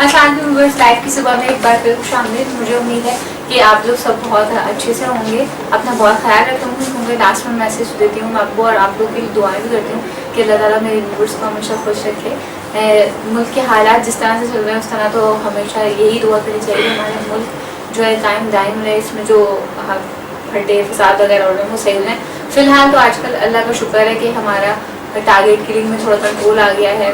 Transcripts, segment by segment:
बस लाइफ की सुबह में एक बार फिर खुशामदीद। मुझे उम्मीद है कि आप लोग सब बहुत अच्छे से होंगे, अपना बहुत ख्याल रखेंगे होंगे। लास्ट में मैसेज देती हूँ मैं आपको और आप लोग के लिए दुआएं भी करती हूँ कि अल्लाह ताला मेरे व्यूअर्स को हमेशा खुश रखे। मुल्क के हालात जिस तरह से चल रहे हैं उस तरह तो हमेशा यही दुआ करनी चाहिए हमारे मुल्क जो है कायम दायम रहे, इसमें जो फटे फसाद वगैरह हो रहे हैं वो सही रहे। फिलहाल तो आजकल अल्लाह का शुक्र है कि हमारा टारगेट किलिंग में थोड़ा कंट्रोल आ गया है,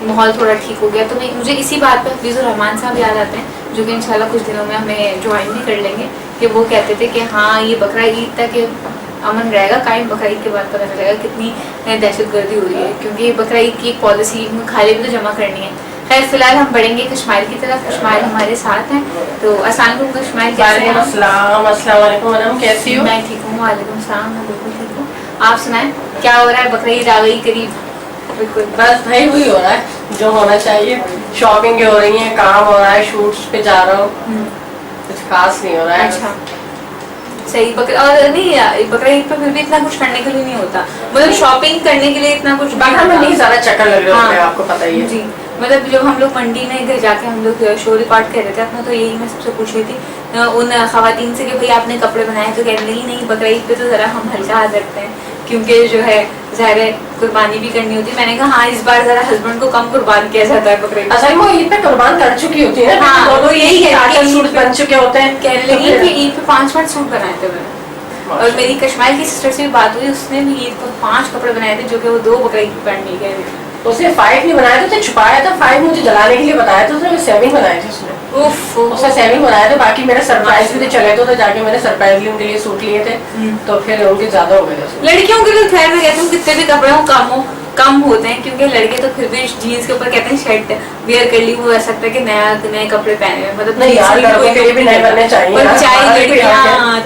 माहौल थोड़ा ठीक हो गया। तो मुझे इसी बात पर हफीज़ुर रहमान साहब याद आते हैं जो कि इंशाल्लाह कुछ दिनों में हमें ज्वाइन भी कर लेंगे, कि वो कहते थे कि हाँ ये बकरा ईद तक अमन रहेगा कायम, बकरा ईद के बाद पता चलेगा कितनी दहशतगर्दी हो रही है, क्योंकि बकरा ईद की एक पॉलिसी खाली भी तो जमा करनी है। खैर फिलहाल हम बढ़ेंगे कश्मीर की तरफ। कश्मीर हमारे साथ हैं, तो अस्सलाम वालेकुम कश्मीर, कैसे हैं? अस्सलाम वालेकुम मैडम, कैसी हो? मैं ठीक हूँ, वालेकुम सलाम, मैं बिल्कुल ठीक हूँ। आप सुनाएं क्या हो रहा है? बकरा ईद आ गई करीब। बिल्कुल बस भाई वही हो रहा है जो होना चाहिए, शॉपिंग हो रही है, काम हो रहा है, शूट्स पे जा रहा हूँ, कुछ खास नहीं हो रहा है। अच्छा सही। बकरा और नहीं, बकरा ईद पर फिर भी इतना कुछ करने के लिए नहीं होता, मतलब शॉपिंग करने के लिए इतना कुछ बकरा में नहीं ज्यादा चक्कर लग रहा है, आपको पता ही है जी। मतलब जब हम लोग मंडी में इधर जाके हम लोग शो रिकॉर्ड कर रहे थे अपना, तो यही मैं सबसे पूछ रही थी उन खवातीन से कि भाई आपने कपड़े बनाए, तो कह रही नहीं बकरा ईद पे तो जरा हम हल्का हाथ रखते हैं क्योंकि जो है ज़ाहिर है कुर्बानी भी करनी होती है। मैंने कहा हाँ इस बार जरा हस्बैंड को कम कुर्बान किया जाता है बकरे। अच्छा वो ईद पे कुर्बान कर चुकी होती है ना, हाँ वो यही है, सूट बन चुके होते हैं। कहने लगी कि ईद पे 5 सूट बनाए थे मैंने, और मेरी कश्मीर की सिस्टर से भी बात हुई, उसने भी ईद पर 5 कपड़े बनाए थे जो कि वो 2 बकरा ईद पहन नहीं गए। उसने 5 नहीं बनाया था, छुपाया था 5 मुझे जलाने के लिए बताया था, उसने 7 बनाए थे उसने। उसने 7 बनाया था, बाकी मेरा सरप्राइज भी चले तो जाके मैंने सरप्राइजली उनके लिए सूट लिए थे, तो फिर उनके ज्यादा हो गए। लड़कियों के लिए खैर मैं कहती हूँ कितने भी कपड़े हो कम होते हैं, क्योंकि लड़के तो फिर भी जीन्स के ऊपर कहते हैं शर्ट वेयर कर ली, वो ऐसा लगता है कि नए कपड़े पहने हुए, मतलब नहीं यार लड़कों के लिए भी नए बनने चाहिए,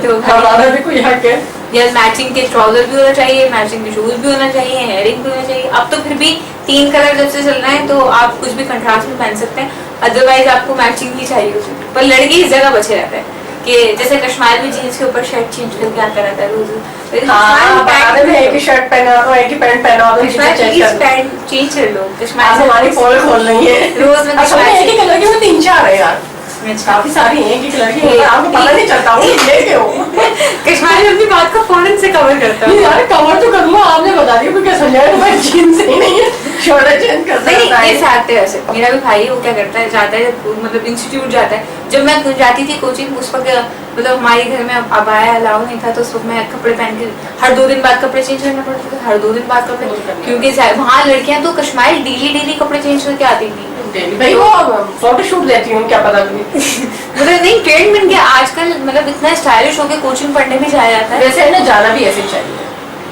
तो हमारा भी कोई हक है यार। मैचिंग के ट्राउजर भी होना चाहिए, मैचिंग के शूज भी होना चाहिए, हेयरिंग भी होना चाहिए। अब तो फिर भी 3 कलर जब से चल रहे हैं तो आप कुछ भी कंट्रास्ट में पहन सकते हैं, अदरवाइज आपको मैचिंग ही चाहिए। पर लड़के इस जगह बचे रहते हैं कि जैसे कश्मीर में जीन्स के ऊपर शर्ट चेंज करके आता रहता है रोज, एक ही शर्ट पहना हो, एक ही पैंट पहना हो, पैंट चेंज कर लो। कश्मीर हमारी पोल खोल रही है रोज में एक ही कलर की 3-4 है यार, काफी सारी हैं एक लड़की, आपको पता नहीं चलता हूँ कश्मीर अपनी बात को फौरन से कवर करता है। यार कवर तो करूँगा, आपने बता दिया कोई क्या समझाया, मैं जीन्स ही नहीं है, शर्ट चेंज करता है। ये फैक्ट है वैसे। मेरा भी भाई वो क्या करता है, जाता है मतलब इंस्टीट्यूट जाता है। जब मैं जाती थी कोचिंग उस वक्त मतलब हमारे घर में अबाया अलाउ नहीं था, तो उस वक्त मैं कपड़े पहन के हर 2 दिन बाद कपड़े चेंज करना पड़ते थे, हर 2 दिन बाद कपड़े, क्योंकि वहाँ लड़कियाँ तो कश्मीर डेली कपड़े चेंज करके आती थी। भाई वो फोटो शूट देती हूँ क्या पता नहीं मतलब नहीं ट्रेंड बन गया आजकल, मतलब इतना स्टाइलिश होके कोचिंग पढ़ने भी जाया जाता है। वैसे ना जाना भी ऐसे चाहिए,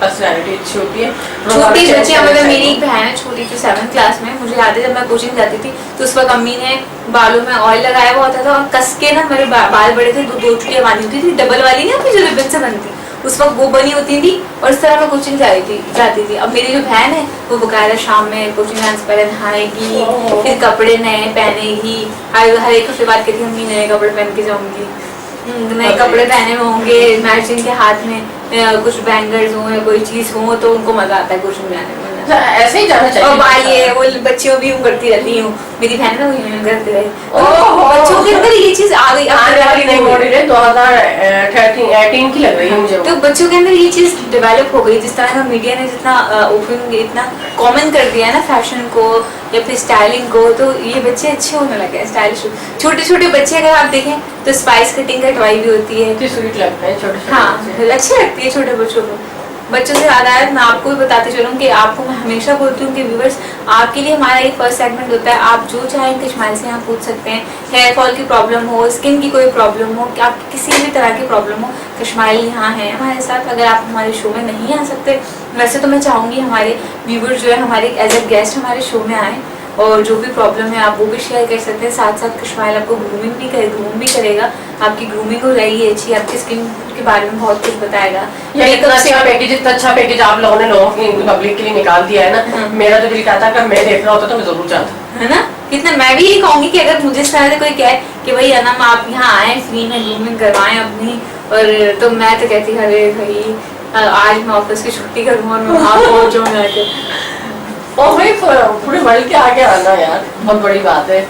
पर्सनैलिटी अच्छी होती है। छोटी बच्चियाँ, मतलब मेरी एक बहन है छोटी थी 7th क्लास में, मुझे याद है जब मैं कोचिंग जाती थी तो उस वक्त अम्मी ने बालों में ऑयल लगाया हुआ होता था और कस के ना मेरे बाल बड़े थे, 2 चुटियाँ बांधी होती थी, डबल वाली नहीं होती जो रिबन से बनती, उस वक्त वो बनी होती थी और इस तरह मैं कोचिंग जाती थी। अब मेरी जो बहन है वो बकायदा शाम में कोचिंग जाने से पहले नहाएगी, फिर कपड़े नए पहनेगी, हर एक हफ्ते बाद कहती अम्मी नए कपड़े पहन के जाऊंगी, नए कपड़े पहने होंगे, मैचिंग के हाथ में कुछ बैंगल्स हो या कोई चीज हो, तो उनको मजा आता है कोचिंग जाने में। ऐसे ही जाना चाहिए। और आइए वो बच्चियों भी यूं करती रहती हूँ, मेरी बहन ना वही करती रही, बच्चों के अंदर ये चीज आ गई। आने वाली नई मॉडल है 2018 की लग रही है मुझे, तो बच्चों के अंदर ये चीज डेवलप हो गई, जिस तरह का मीडिया ने जितना ओपन इतना कॉमन कर दिया है ना फैशन को या फिर स्टाइलिंग को, तो ये बच्चे अच्छे होने लगे स्टाइलिश। छोटे बच्चे अगर आप देखें तो स्पाइस कटिंग कटवाई भी होती है, स्वीट लगता है छोटे, हाँ अच्छी लगती है छोटे बच्चों को। बच्चों से याद आया, मैं आपको भी बताते चलूँ कि आपको मैं हमेशा बोलती हूँ कि व्यूअर्स आपके लिए हमारा एक फर्स्ट सेगमेंट होता है, आप जो चाहें कश्मीर से यहाँ पूछ सकते हैं। हेयर फॉल की प्रॉब्लम हो, स्किन की कोई प्रॉब्लम हो, कि आप किसी भी तरह की प्रॉब्लम हो, कश्मीर यहाँ है हमारे साथ। अगर आप हमारे शो में नहीं आ सकते, वैसे तो मैं चाहूँगी हमारे व्यूअर्स जो है हमारे एज ए गेस्ट हमारे शो में आए और जो भी प्रॉब्लम है आप वो भी शेयर कर सकते हैं। साथ साथ कश्मीर आपको ग्रूम भी करेगा, आपकी ग्रूमिंग हो रही है अच्छी, आपकी स्किन के बारे में बहुत कुछ बताएगा। इतना अच्छा पैकेज आप लोगों ने लोगों की पब्लिक के लिए निकाल दिया है ना, मेरा तो दिल कहता है मैं देख रहा होता तो मैं जरूर चाहता, है ना। कितना मैं भी ये कहूँगी कि अगर मुझे इस तरह से कोई कहे कि भाई अनम आप यहाँ आए फ्री में ग्रूमिंग करवाएं अपनी, और तो मैं तो कहती अरे भाई आज मैं ऑफिस की छुट्टी करूँ और मैं वहाँ पहुँच जाऊँ जाके। और भाई पूरे वर्ल्ड के आगे आना यार बहुत बड़ी बात है,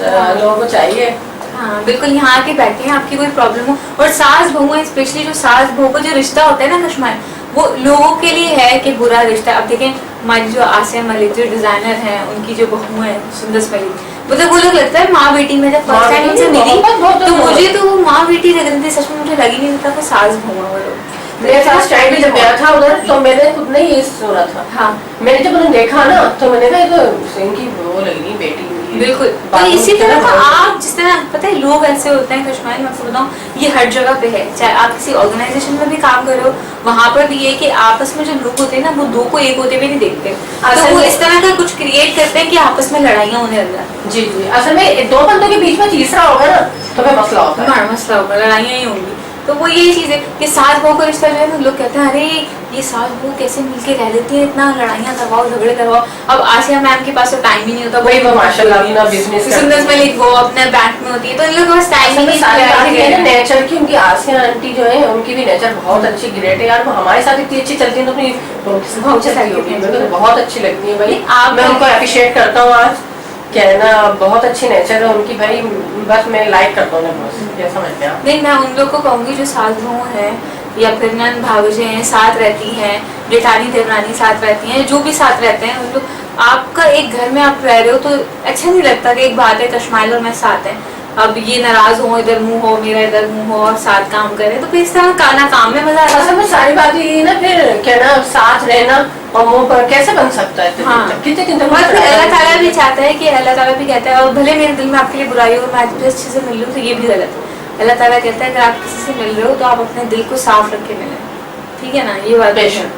लोगों को चाहिए। हाँ बिल्कुल, यहाँ आके बैठे हैं, आपकी कोई प्रॉब्लम हो, और सास बहू है, स्पेशली जो सास बहू का जो रिश्ता होता है ना कश्मीर, वो लोगों के लिए है कि बुरा रिश्ता। अब देखें हमारी जो आसिया मलिक जो डिजाइनर हैं, उनकी जो बहू है सुंदस मलिक, मतलब वो लोग लगता है माँ बेटी में, जब फर्स्ट टाइम उनसे मिली तो मुझे तो वो माँ बेटी लग रही थी, सच में मुझे लगी नहीं था वो सास बहू है वो लोग। मेरे फर्स्ट टाइम जब गया था उधर तो मैंने खुद नहीं ये सुना था। हाँ मैंने जब उन्हें देखा ना तो मैंने कहा तो इनकी वो लगी बेटी। बिल्कुल, तो इसी तरह का आप जिस तरह पता है लोग ऐसे होते हैं कश्मीर में, आपको बताऊं ये हर जगह पे है, चाहे आप किसी ऑर्गेनाइजेशन में भी काम कर रहे हो, वहाँ पर भी ये कि आपस में जो लोग होते हैं ना वो दो को एक होते हुए नहीं देखते, तो वो इस तरह का कुछ क्रिएट करते हैं कि आपस में लड़ाइयाँ होने लग जाती। जी जी, असल में दो बंदों के बीच में तीसरा होगा ना तो फिर मसला होता है। बड़ा मसला होगा, लड़ाइयाँ ही होंगी। तो वो यही चीज है कि सास बहू का रिश्ता जो है ना, लोग कहते हैं अरे ये सास बहू कैसे मिलके रह लेती है, इतना लड़ाइयाँ करवाओ झगड़े करवाओ। अब आसिया मैम के पास तो टाइम ही नहीं होता, वही वो माशाल्लाह अपना बिजनेस सुंदर मलिक वो अपने बैंक में होती है, तो इन लोगों के पास टाइम ही नहीं। नेचर की उनकी आसिया आंटी जो है उनकी भी नेचर बहुत अच्छी ग्रेट है यार, वो हमारे साथ इतनी अच्छी चलती है तो अपनी बहुत अच्छी लगती है भाई। मैं उनको अप्रिशिएट करता हूँ आज, कहना बहुत अच्छी नेचर है उनकी भाई, बस मैं लाइक करता हूँ जैसा समझते हैं। नहीं मैं उन लोग को कहूँगी जो सास बहू है या फिर नन भावजे हैं साथ रहती हैं, जेठानी देवरानी साथ रहती हैं, जो भी साथ रहते हैं उन लोग, आपका एक घर में आप रह रहे हो तो अच्छा नहीं लगता कि एक बात है कश्मीर और मैं साथ है, अब ये नाराज हो इधर मुंह हो मेरा इधर मुंह हो और साथ काम करे, तो फिर इस तरह काना काम में मजा आता है। सारी बात ये ना फिर कहना साथ रहना और मुंह पर कैसे बन सकता है। हाँ कितने अल्लाह ताला भी चाहता है कि अल्लाह ताला भी कहता है और भले मेरे दिल में आपके लिए बुराई हो मैं आपसे अच्छे से मिल लूँ तो ये भी गलत है। अल्लाह ताला कहता है अगर आप किसी से मिल रहे हो तो आप अपने दिल को साफ रख के मिलें, ठीक है ना, ये बात है।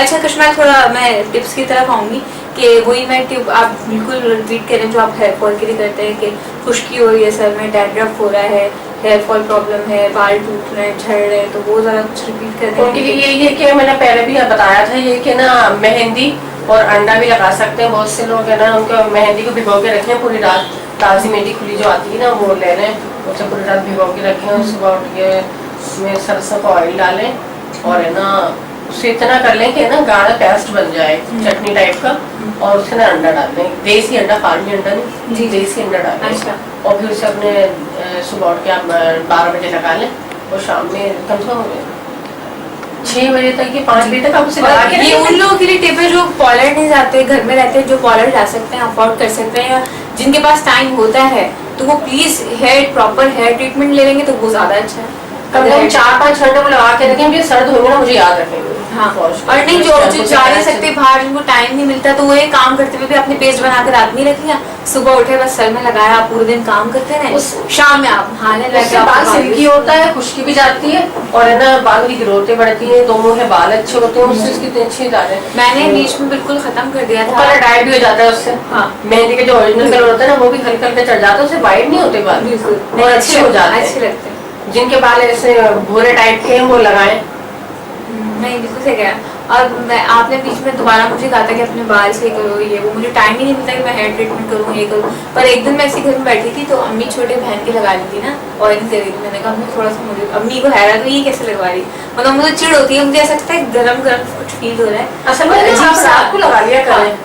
अच्छा कश्मीर थोड़ा मैं टिप्स की तरफ आऊँगी कि वही मैं टिप आप बिल्कुल रिपीट करें जो आप हेयर फॉल के लिए करते हैं कि खुश्की हो रही है, सर में डैंड्रफ हो रहा है, हेयर फॉल प्रॉब्लम है, बाल टूट रहे हैं, झड़ रहे हैं, तो वो ज़रा कुछ रिपीट कर दें। उनके लिए ये कि मैंने पहले भी बताया था ये कि ना मेहंदी और अंडा भी लगा सकते हैं। बहुत से लोग है ना उनको मेहंदी को भिगो के रखें पूरी रात, ताज़ी मेहंदी खुली जो आती है ना वो ले लें, उसे पूरी रात भिगो के रखें और सुबह उठ के उसमें सरसों का ऑयल डालें और है ना उसे इतना कर लें कि ना गाढ़ा पेस्ट बन जाए चटनी टाइप का, और उसके ना अंडा डाल दें, देसी अंडा, फार्मी अंडा नहीं जी, देसी अंडा डालें। अच्छा। और फिर उसे अपने सुबह उठ के आप 12 बजे लगा लें और शाम में कम से कम 6 बजे तक या 5 बजे तक आप उसे लगा के। ये उन लोगों के लिए टिप है जो पार्लर नहीं जाते, घर में रहते हैं, जो पार्लर जा सकते हैं, अफोर्ड कर सकते हैं, या जिनके पास टाइम होता है तो वो प्लीज प्रॉपर हेयर ट्रीटमेंट ले लेंगे तो वो ज्यादा अच्छा है। कम से कम 4-5 घंटे को लगा के रखें, सर्द होंगे ना मुझे याद रखेंगे। हाँ और नहीं जो जा नहीं सकते बाहर, जिनको टाइम नहीं मिलता, तो वो ये काम करते हुए भी अपने पेस्ट बना कर रात में रख लिया, सुबह उठे बस सर में लगाया, आप पूरे दिन काम करते रहे, शाम में आप नहाने लगे, बाल सिल्की होता है, खुश्की भी जाती है और है ना बालों की ग्रोथें बढ़ती है, दोनों है बाल अच्छे होते हैं, उससे कितने अच्छे जाते हैं। मैंने बीच में बिल्कुल खत्म कर दिया था, कलर डाइट भी हो जाता है उससे। हाँ मेहंदी के जो ओरिजिनल कलर होता है ना वो भी हल्का हल्का चढ़ जाता है, उससे वाइट नहीं होते बाल, और अच्छे हो जाते हैं, अच्छे लगते हैं। जिनके बाल ऐसे भूरे टाइप के हैं वो लगाएं। नहीं बिल्कुल सही कहा। और मैं आपने बीच में दोबारा मुझे कहा था कि अपने बाल सही करो, ये वो, मुझे टाइम ही नहीं मिलता कि मैं हेयर ट्रीटमेंट करूँ ये करूँ, पर एक दिन मैं ऐसे घर में बैठी थी तो अम्मी छोटे बहन के लगा ली थी ना ऑयलिंग कर रही थी, मैंने कहा अम्मी थोड़ा सा मुझे, अम्मी को हैरान तो ये कैसे लगवा रही, मतलब मुझे चिड़ होती है, मुझे ऐसा लगता है गरम गरम कुछ फील हो रहा है। असल में आपको लगा लिया करें,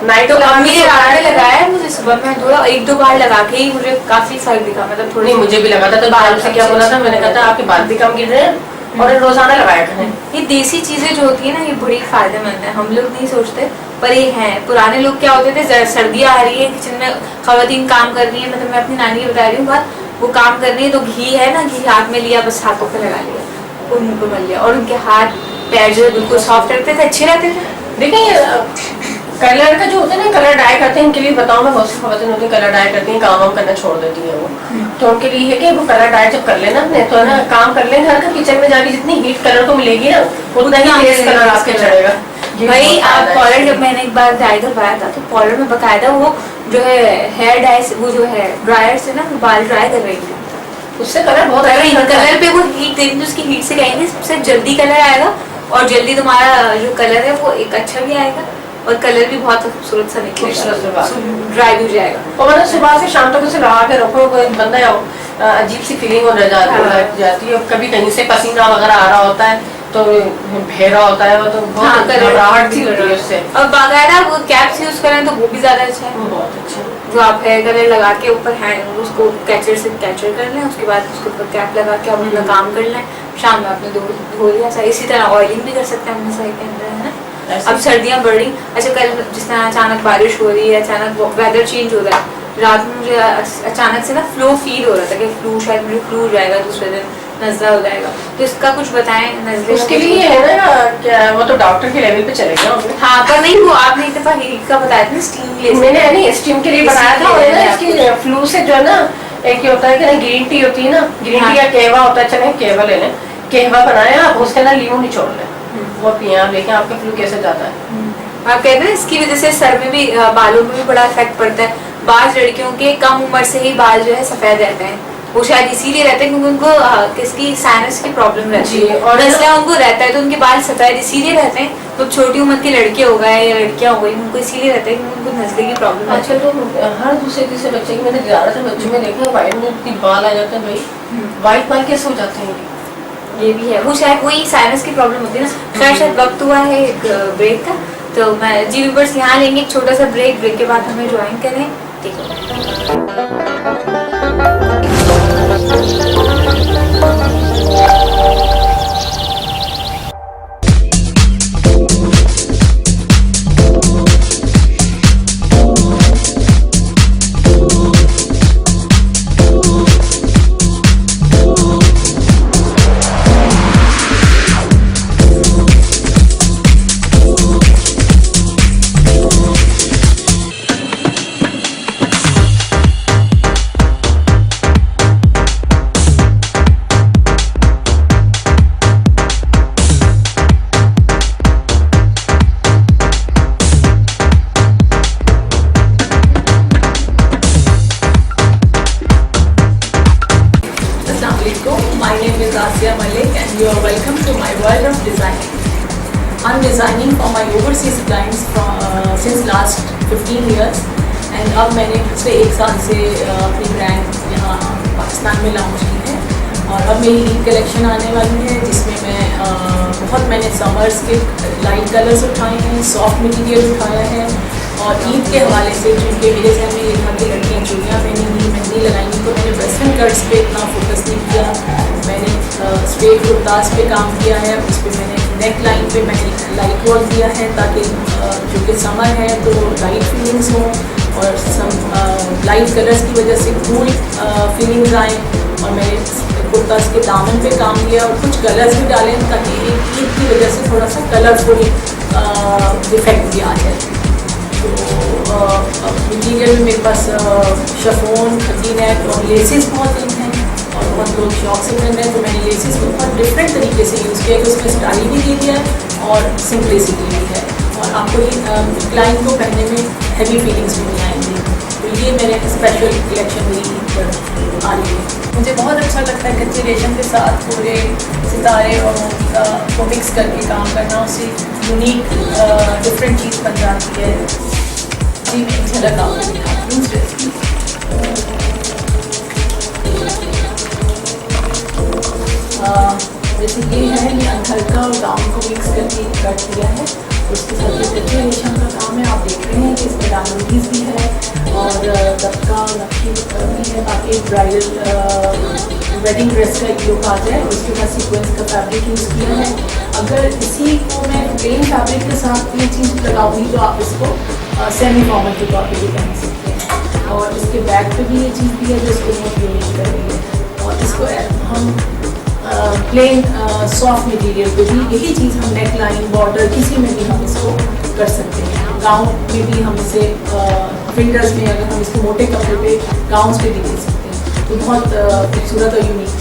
नाइट तो अम्मी ने रात में लगाया, मुझे सुबह में थोड़ा 1-2 बार लगा के ही मुझे काफी फर्क दिखा, मतलब थोड़ी मुझे भी लगा था, तो बाल से क्या बोला था मैंने कहा था आपके बाल भी कम गिर रहे हैं और रोजाना लगाया करें। ये देसी चीजें जो होती है ना ये बड़ी फायदेमंद है, हम लोग नहीं सोचते पर ये हैं। पुराने लोग क्या होते थे, सर्दियाँ आ रही है किचन में खवातीन काम कर रही है, मतलब मैं अपनी नानी की बता रही हूँ बात, वो काम कर रही है तो घी है ना, घी हाथ में लिया बस हाथों पे लगा लिया, वो मुंह पे मल लिया, और उनके हाथ पैर जो बिल्कुल सॉफ्ट रहते थे, अच्छे रहते थे। देखिए कलर का जो होता है ना, कलर डाई करते हैं, इनके लिए बताऊँ मैं, बहुत सी खवातीन होती है कलर डाई करती हैं, काम वाम करना छोड़ देती है वो, तो उनके लिए है कि वो कलर डाई जब कर लेना अपने तो ना काम कर लें घर का, किचन में जाके जितनी हीट कलर को मिलेगी ना उतना ही तेज कलर आपके चढ़ेगा। भाई आप पार्लर, जब मैंने एक बार डाई करवाया था तो पार्लर में बकायदा वो जो है हेयर डाई, वो जो है ड्रायर से ना बाल ड्राई कर रही थी, उससे कलर बहुत कलर पे वो हीट दे रही, उसकी हीट से कहेंगे सबसे जल्दी कलर आएगा और जल्दी तुम्हारा जो कलर है वो एक अच्छा भी आएगा और कलर भी बहुत खूबसूरत सा निकलेगा, ड्राई भी हो जाएगा। और मतलब सुबह से शाम तक उसे लगा के रखो, कोई बंदा अजीब सी फीलिंग हो जाती है, कभी कहीं से पसीना वगैरह आ रहा होता है तो भेरा होता है, वो तो बहुत घबराहट सी होती है उससे, और बाकायदा वो कैप्स यूज करें तो वो भी ज्यादा अच्छा है, बहुत अच्छा। जो आप हेयर कलर लगा के ऊपर हैंड उसको कैचर से कैचर कर लें, उसके बाद उसके ऊपर कैप लगा के आप अपना काम कर लें, शाम में आपने धो लिया। इसी तरह ऑयलिंग भी कर सकते हैं अपने सर के अंदर, है ना। अब सर्दियाँ बढ़ रही, अच्छा कल जिस तरह अचानक बारिश हो रही है, अचानक वेदर चेंज हो रहा है, रात में मुझे अचानक से ना फ्लो फील हो रहा था कि फ्लू शायद मुझे फ्लू हो जाएगा, दूसरे दिन नज़ला हो जाएगा, तो इसका कुछ बताएं। नज़ले उसके लिए है ना क्या, वो तो डॉक्टर के लेवल पे चलेगा। हाँ पर नहीं, वो आपने एक दफा हीट का बताया था ना, स्टीम ले मैंने नहीं स्टीम के लिए बनाया था, और ना इसकी फ्लू से जो है ना, एक ये होता है कि ना ग्रीन टी होती है ना, ग्रीन टी का कहवा होता है, चले कहवा ले लें, कहवा बनाया आप, उसके अंदर लीमू निचोड़ लें, वो पिया, देखें आपका फ्लू कैसे जाता है। आप कहते हैं इसकी वजह से सर में भी बालों में भी बड़ा इफेक्ट पड़ता है। बाज लड़कियों के कम उम्र से ही बाल जो है सफेद रहते हैं, वो शायद इसीलिए रहते हैं क्योंकि उनको किसकी साइनस की प्रॉब्लम रहती है, और इसलिए उनको रहता है तो उनके बाल सफेद इसीलिए रहते हैं। तो छोटी उम्र के लड़के हो गए या लड़कियां हो गई, उनको इसीलिए रहता है क्योंकि उनको नजले की प्रॉब्लम। आजकल तो हर दूसरे तीसरे बच्चे की, मैंने ज्यादातर बच्चों में देखा व्हाइट में बाल आ जाते हैं। भाई व्हाइट बाल कैसे हो जाते हैं? ये भी है, वो शायद वही साइनस की प्रॉब्लम होती है ना। शायद वक्त हुआ है एक ब्रेक का, तो मैं जी व्यूअर्स यहाँ लेंगे एक छोटा सा ब्रेक के बाद हमें ज्वाइन करें, ठीक है। My name is Asya Malik and you are welcome to my world of designing. I'm designing for my overseas clients since last 15 years and अब मैंने पिछले 1 साल से अपनी ब्रांड यहाँ पाकिस्तान में लॉन्च की है, और अब मेरी ईद कलेक्शन आने वाली है जिसमें मैंने समर्स के लाइट कलर्स उठाए हैं, सॉफ्ट मटीरियल उठाया है, और ईद के हवाले से क्योंकि मेरे जहन में ये था कि लड़कियाँ चूड़ियाँ पहनेंगी, मेहंदी लगाएंगी, तो मैंने वेस्टर्न कट्स पे इतना फोकस नहीं किया। मैंने स्ट्रेट कुर्तास पे काम किया है, उस पर मैंने नेक लाइन पे मैंने लाइट वर्क दिया है ताकि चूँकि समर है तो लाइट फीलिंग्स हों और सम लाइट कलर्स की वजह से कूल फीलिंग्स आएँ। और मैंने कुर्तास के दामन पे काम किया और कुछ कलर्स भी डाले ताकि ईद की वजह से थोड़ा सा कलरफुल इफेक्ट भी आ जाए। तो मटीरियल में मेरे पास शफोन, खदी नेट और लेसेस बहुत इन हैं, और बहुत लोग शौक से पहन रहे हैं, तो मैंने लेसेस को बहुत डिफरेंट तरीके से यूज़ किया कि उसमें स्टाइल भी दे दिया है और सिंपलिसिटी भी है, और आपको ये क्लाइंट को पहनने में हैवी फीलिंग्स भी नहीं आएंगी। तो ये मेरे स्पेशल कलेक्शन मेरी पर आ रही है। मुझे बहुत अच्छा लगता है कच्चे रेशम के साथ पूरे सितारे और को मिक्स करके काम करना, उससे यूनिक डिफरेंट चीज़ बन जाती है। जी मैं एक झलक आपको दिखाती हूँ ड्रेस की। जैसे ये है, ये हल्का और गाउन को मिक्स करके कट दिया है, उसके साथ ये कच्चे रेशम का काम है। आप देख रहे हैं कि इसमें डायमंडीज भी है और दबका नक्शी भी है ताकि ब्राइडल वेडिंग ड्रेस का एक लुक आ जाए। उसके बाद सीक्वेंस का फैब्रिक यूज़ किया है। अगर इसी को मैं प्लेन फैब्रिक के साथ ये चीज़ लगाऊंगी तो आप इसको सेमी फॉर्मल के तौर पर भी पहन सकते हैं, और इसके बैक पे भी ये चीज़ भी है जो इसको बहुत यूनिक कर रही है। और इसको हम प्लेन सॉफ्ट मटेरियल पे भी यही चीज़ हम नेक लाइन बॉर्डर किसी में भी हम इसको कर सकते हैं। गाउन में भी हम इसे विंटर्स में अगर हम इसको मोटे कपड़े पे गाउन्स पे भी दे सकते हैं, तो बहुत खूबसूरत और unique cheese.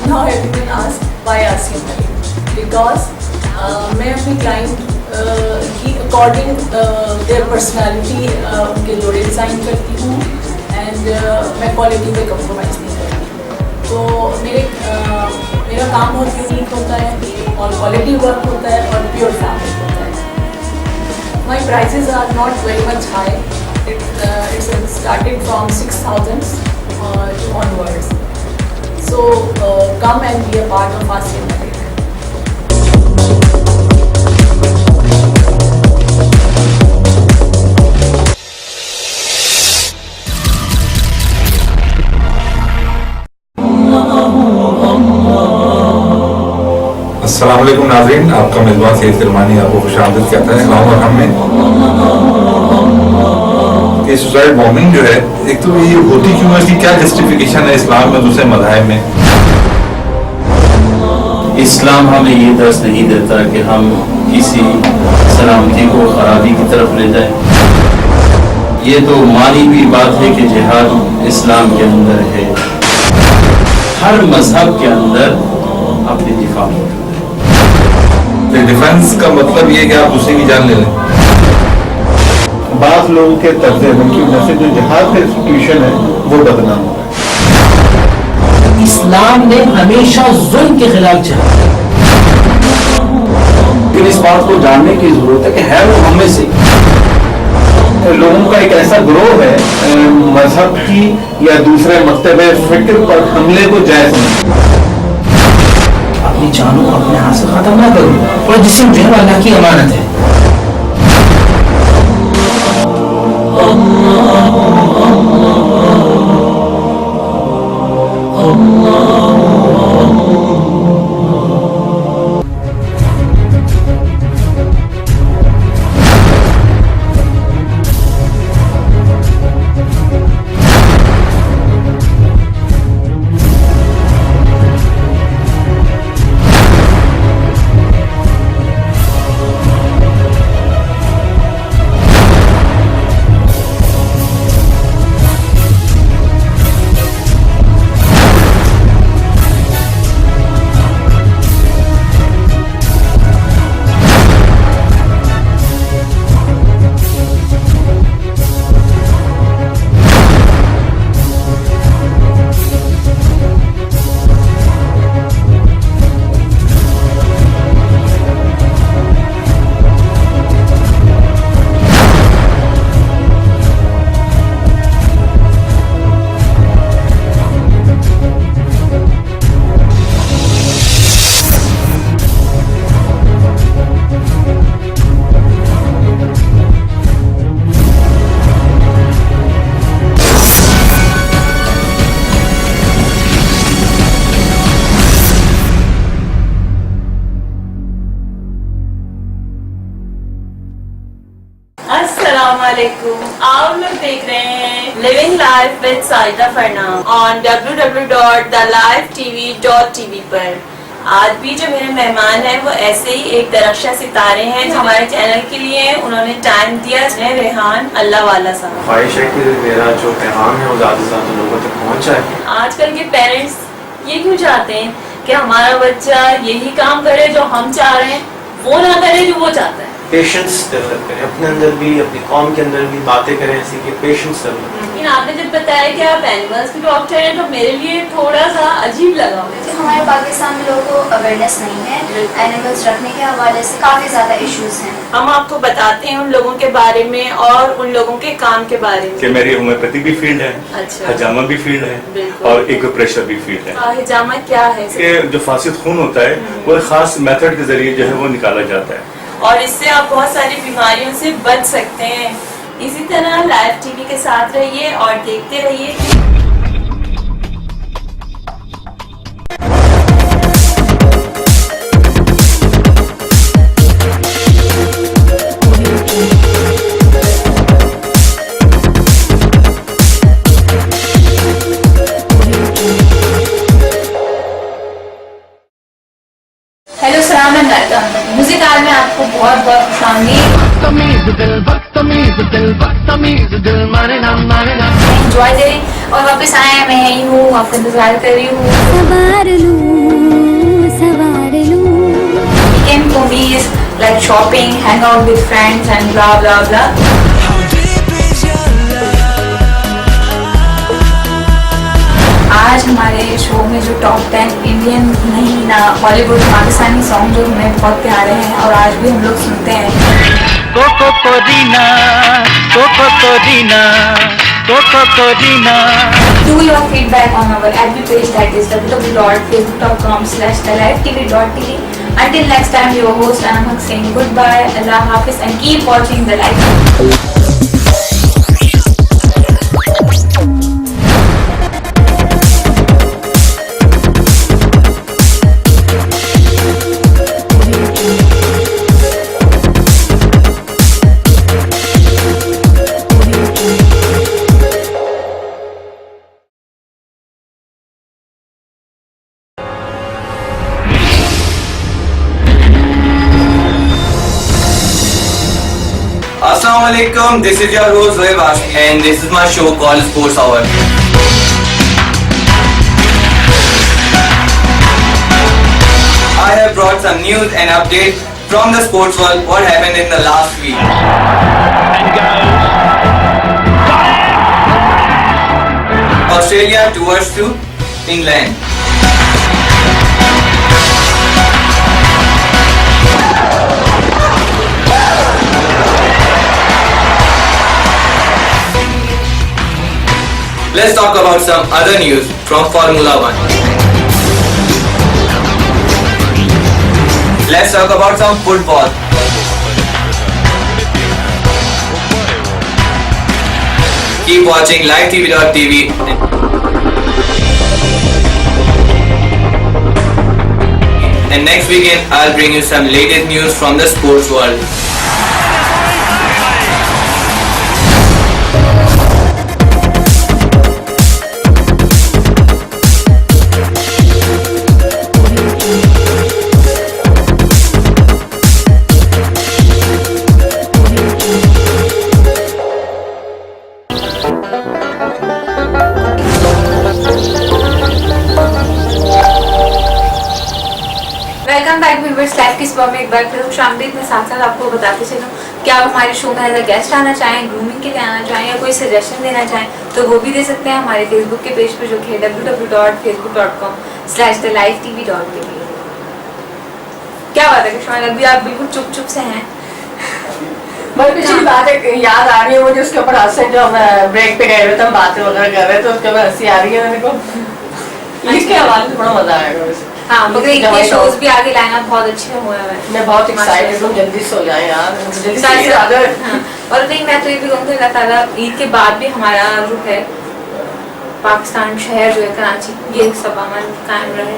Now everyone asks why Asya Malik? Because मैं अपनी क्लाइंट की अकॉर्डिंग देयर पर्सनालिटी उनके जोड़े डिज़ाइन करती हूँ, एंड मैं क्वालिटी पे कंप्रोमाइज़ नहीं करती। तो मेरा काम बहुत यूनिक होता है और क्वालिटी वर्क होता है और प्योर फैब्रिक होता है। My prices are not very much high, it's started from 6,000 onwards. So come and be a part of Asya Malik. अस्सलाम वालेकुम नाज़रीन, आपका मेज़बान सैयद सलमानी आपको खुशामदीद कहता है। और हमें ये सुसाइड बॉम्बिंग जो है, एक तो ये होती क्यों है, इसकी क्या जस्टिफिकेशन है इस्लाम में, दूसरे मज़ाहिब में? इस्लाम हमें ये दर्ज नहीं देता कि हम किसी सलामती को खराबी की तरफ ले जाएं। ये तो मानी हुई बात है कि जिहाद इस्लाम के अंदर है, हर मजहब के अंदर अपनी दिफा मौजूद है। डिफेंस का मतलब ये है कि आप दूसरे की जान ले लें। बात लोगों के तर्ज अमल की वजह से जो जिहाद का इंस्टीट्यूशन है वो बदनाम हो रहा है। इस्लाम ने हमेशा जुल्म के खिलाफ चला, लेकिन इस बात को जानने की जरूरत है कि है वो हमें से लोगों का एक ऐसा ग्रोह है मजहब की या दूसरे मकतबे फिक्र पर हमले को जायज नहीं। अपनी जानों को अपने हाथ से खत्म ना करो, और जिसम जो है अल्लाह की अमानत है। अस्सलामुअलैकुम, आप लोग देख रहे हैं living life with Saida Farnam on www.thelifetv.tv पर। आज भी जो मेरे मेहमान हैं वो ऐसे ही एक दरख्शा सितारे हैं जो हमारे चैनल के लिए उन्होंने टाइम दिया। रेहान अल्लाह वाला साहब, ख्वाहिश है कि मेरा जो पैगाम है वो ज़्यादा से ज़्यादा लोगों तक पहुँच जाए। आजकल के पेरेंट्स ये क्यों चाहते हैं कि हमारा बच्चा यही काम करे जो हम चाह रहे हैं, वो ना करे जो वो चाहता है। पेशेंस डेवलप करें, अपने अंदर भी अपनी कौम के अंदर भी बातें करें ऐसी कि पेशेंस डेवलप करें। लेकिन आपने जब बताया कि आप एनिमल्स के डॉक्टर हैं तो मेरे लिए थोड़ा सा अजीब लगा। हमारे पाकिस्तान में लोगों को अवेयरनेस नहीं है, एनिमल्स रखने के हवाले से काफ़ी ज़्यादा इश्यूज हैं। हम आपको बताते हैं उन लोगों के बारे में और उन लोगों के काम के बारे में। कि मेरी होम्योपैथी भी फील्ड है, अच्छा, हजामा भी फील्ड है और एक्यूप्रेशर भी फील्ड है। हिजामा क्या है? कि जो फासिद खून होता है वो एक खास मेथड के जरिए जो है वो निकाला जाता है और इससे आप बहुत सारी बीमारियों से बच सकते हैं। इसी तरह लाइव टीवी के साथ रहिए और देखते रहिए। हेलो सलाम म्यूजिक आज में आपको बहुत बहुत खुशामदीद। एंजॉय करें और वापस आए, मैं ही हूँ, आपका इंतजार कर रही हूँ। Weekend for me is like shopping, hang out with friends and blah blah blah. आज हमारे शो में जो टॉप 10 इंडियन नहीं ना बॉलीवुड पाकिस्तानी सॉन्ग जो हमें बहुत प्यारे हैं और आज भी हम लोग सुनते हैं। Do your feedback on our FB page, that is www.facebook.com/thelifetv.tv. Until next time, your host Anamak saying goodbye, Allah Hafiz, and keep watching The Life. Assalamualaikum, this is your host Zohaib Ashmi and this is my show called Sports Hour. I have brought some news and updates from the sports world, what happened in the last week. Australia tours to England. Let's talk about some other news from Formula 1. Let's talk about some football. Keep watching LiveTV.tv. And next weekend I'll bring you some latest news from the sports world. Welcome back viewers, life की सुबह में एक बार फिर खुशामदीद। में साथ साथ आपको बताते चलूँ कि आप हमारे शो में एज अ गेस्ट आना चाहें, ग्रूमिंग के लिए आना चाहें या कोई सजेशन देना चाहें तो वो भी दे सकते हैं हमारे फेसबुक के पेज पर, जो कि है www.facebook.com/thelifetv.tv। क्या बात है कुशाल, अभी आप बिल्कुल चुप चुप से हैं। बड़ी पिछली बात है याद आ रही है मुझे, उसके ऊपर हंस जो हम ब्रेक पे गए हुए थे, हम बातें वगैरह कर रहे थे, उसके ऊपर हंसी आ रही है मेरे को। इसके हवाले से बड़ा मजा आएगा वैसे। हाँ, मगर इनके शोज भी आगे लाना बहुत अच्छे हुए हैं। मैं बहुत एक्साइटेड हूँ, जल्दी सो जाए यार, जल्दी से हाँ। और नहीं, मैं तो ये भी कहूँगी अल्लाह ताला ईद के बाद भी हमारा जो है पाकिस्तान शहर जो है कराची, ये सब अमन कायम रहे,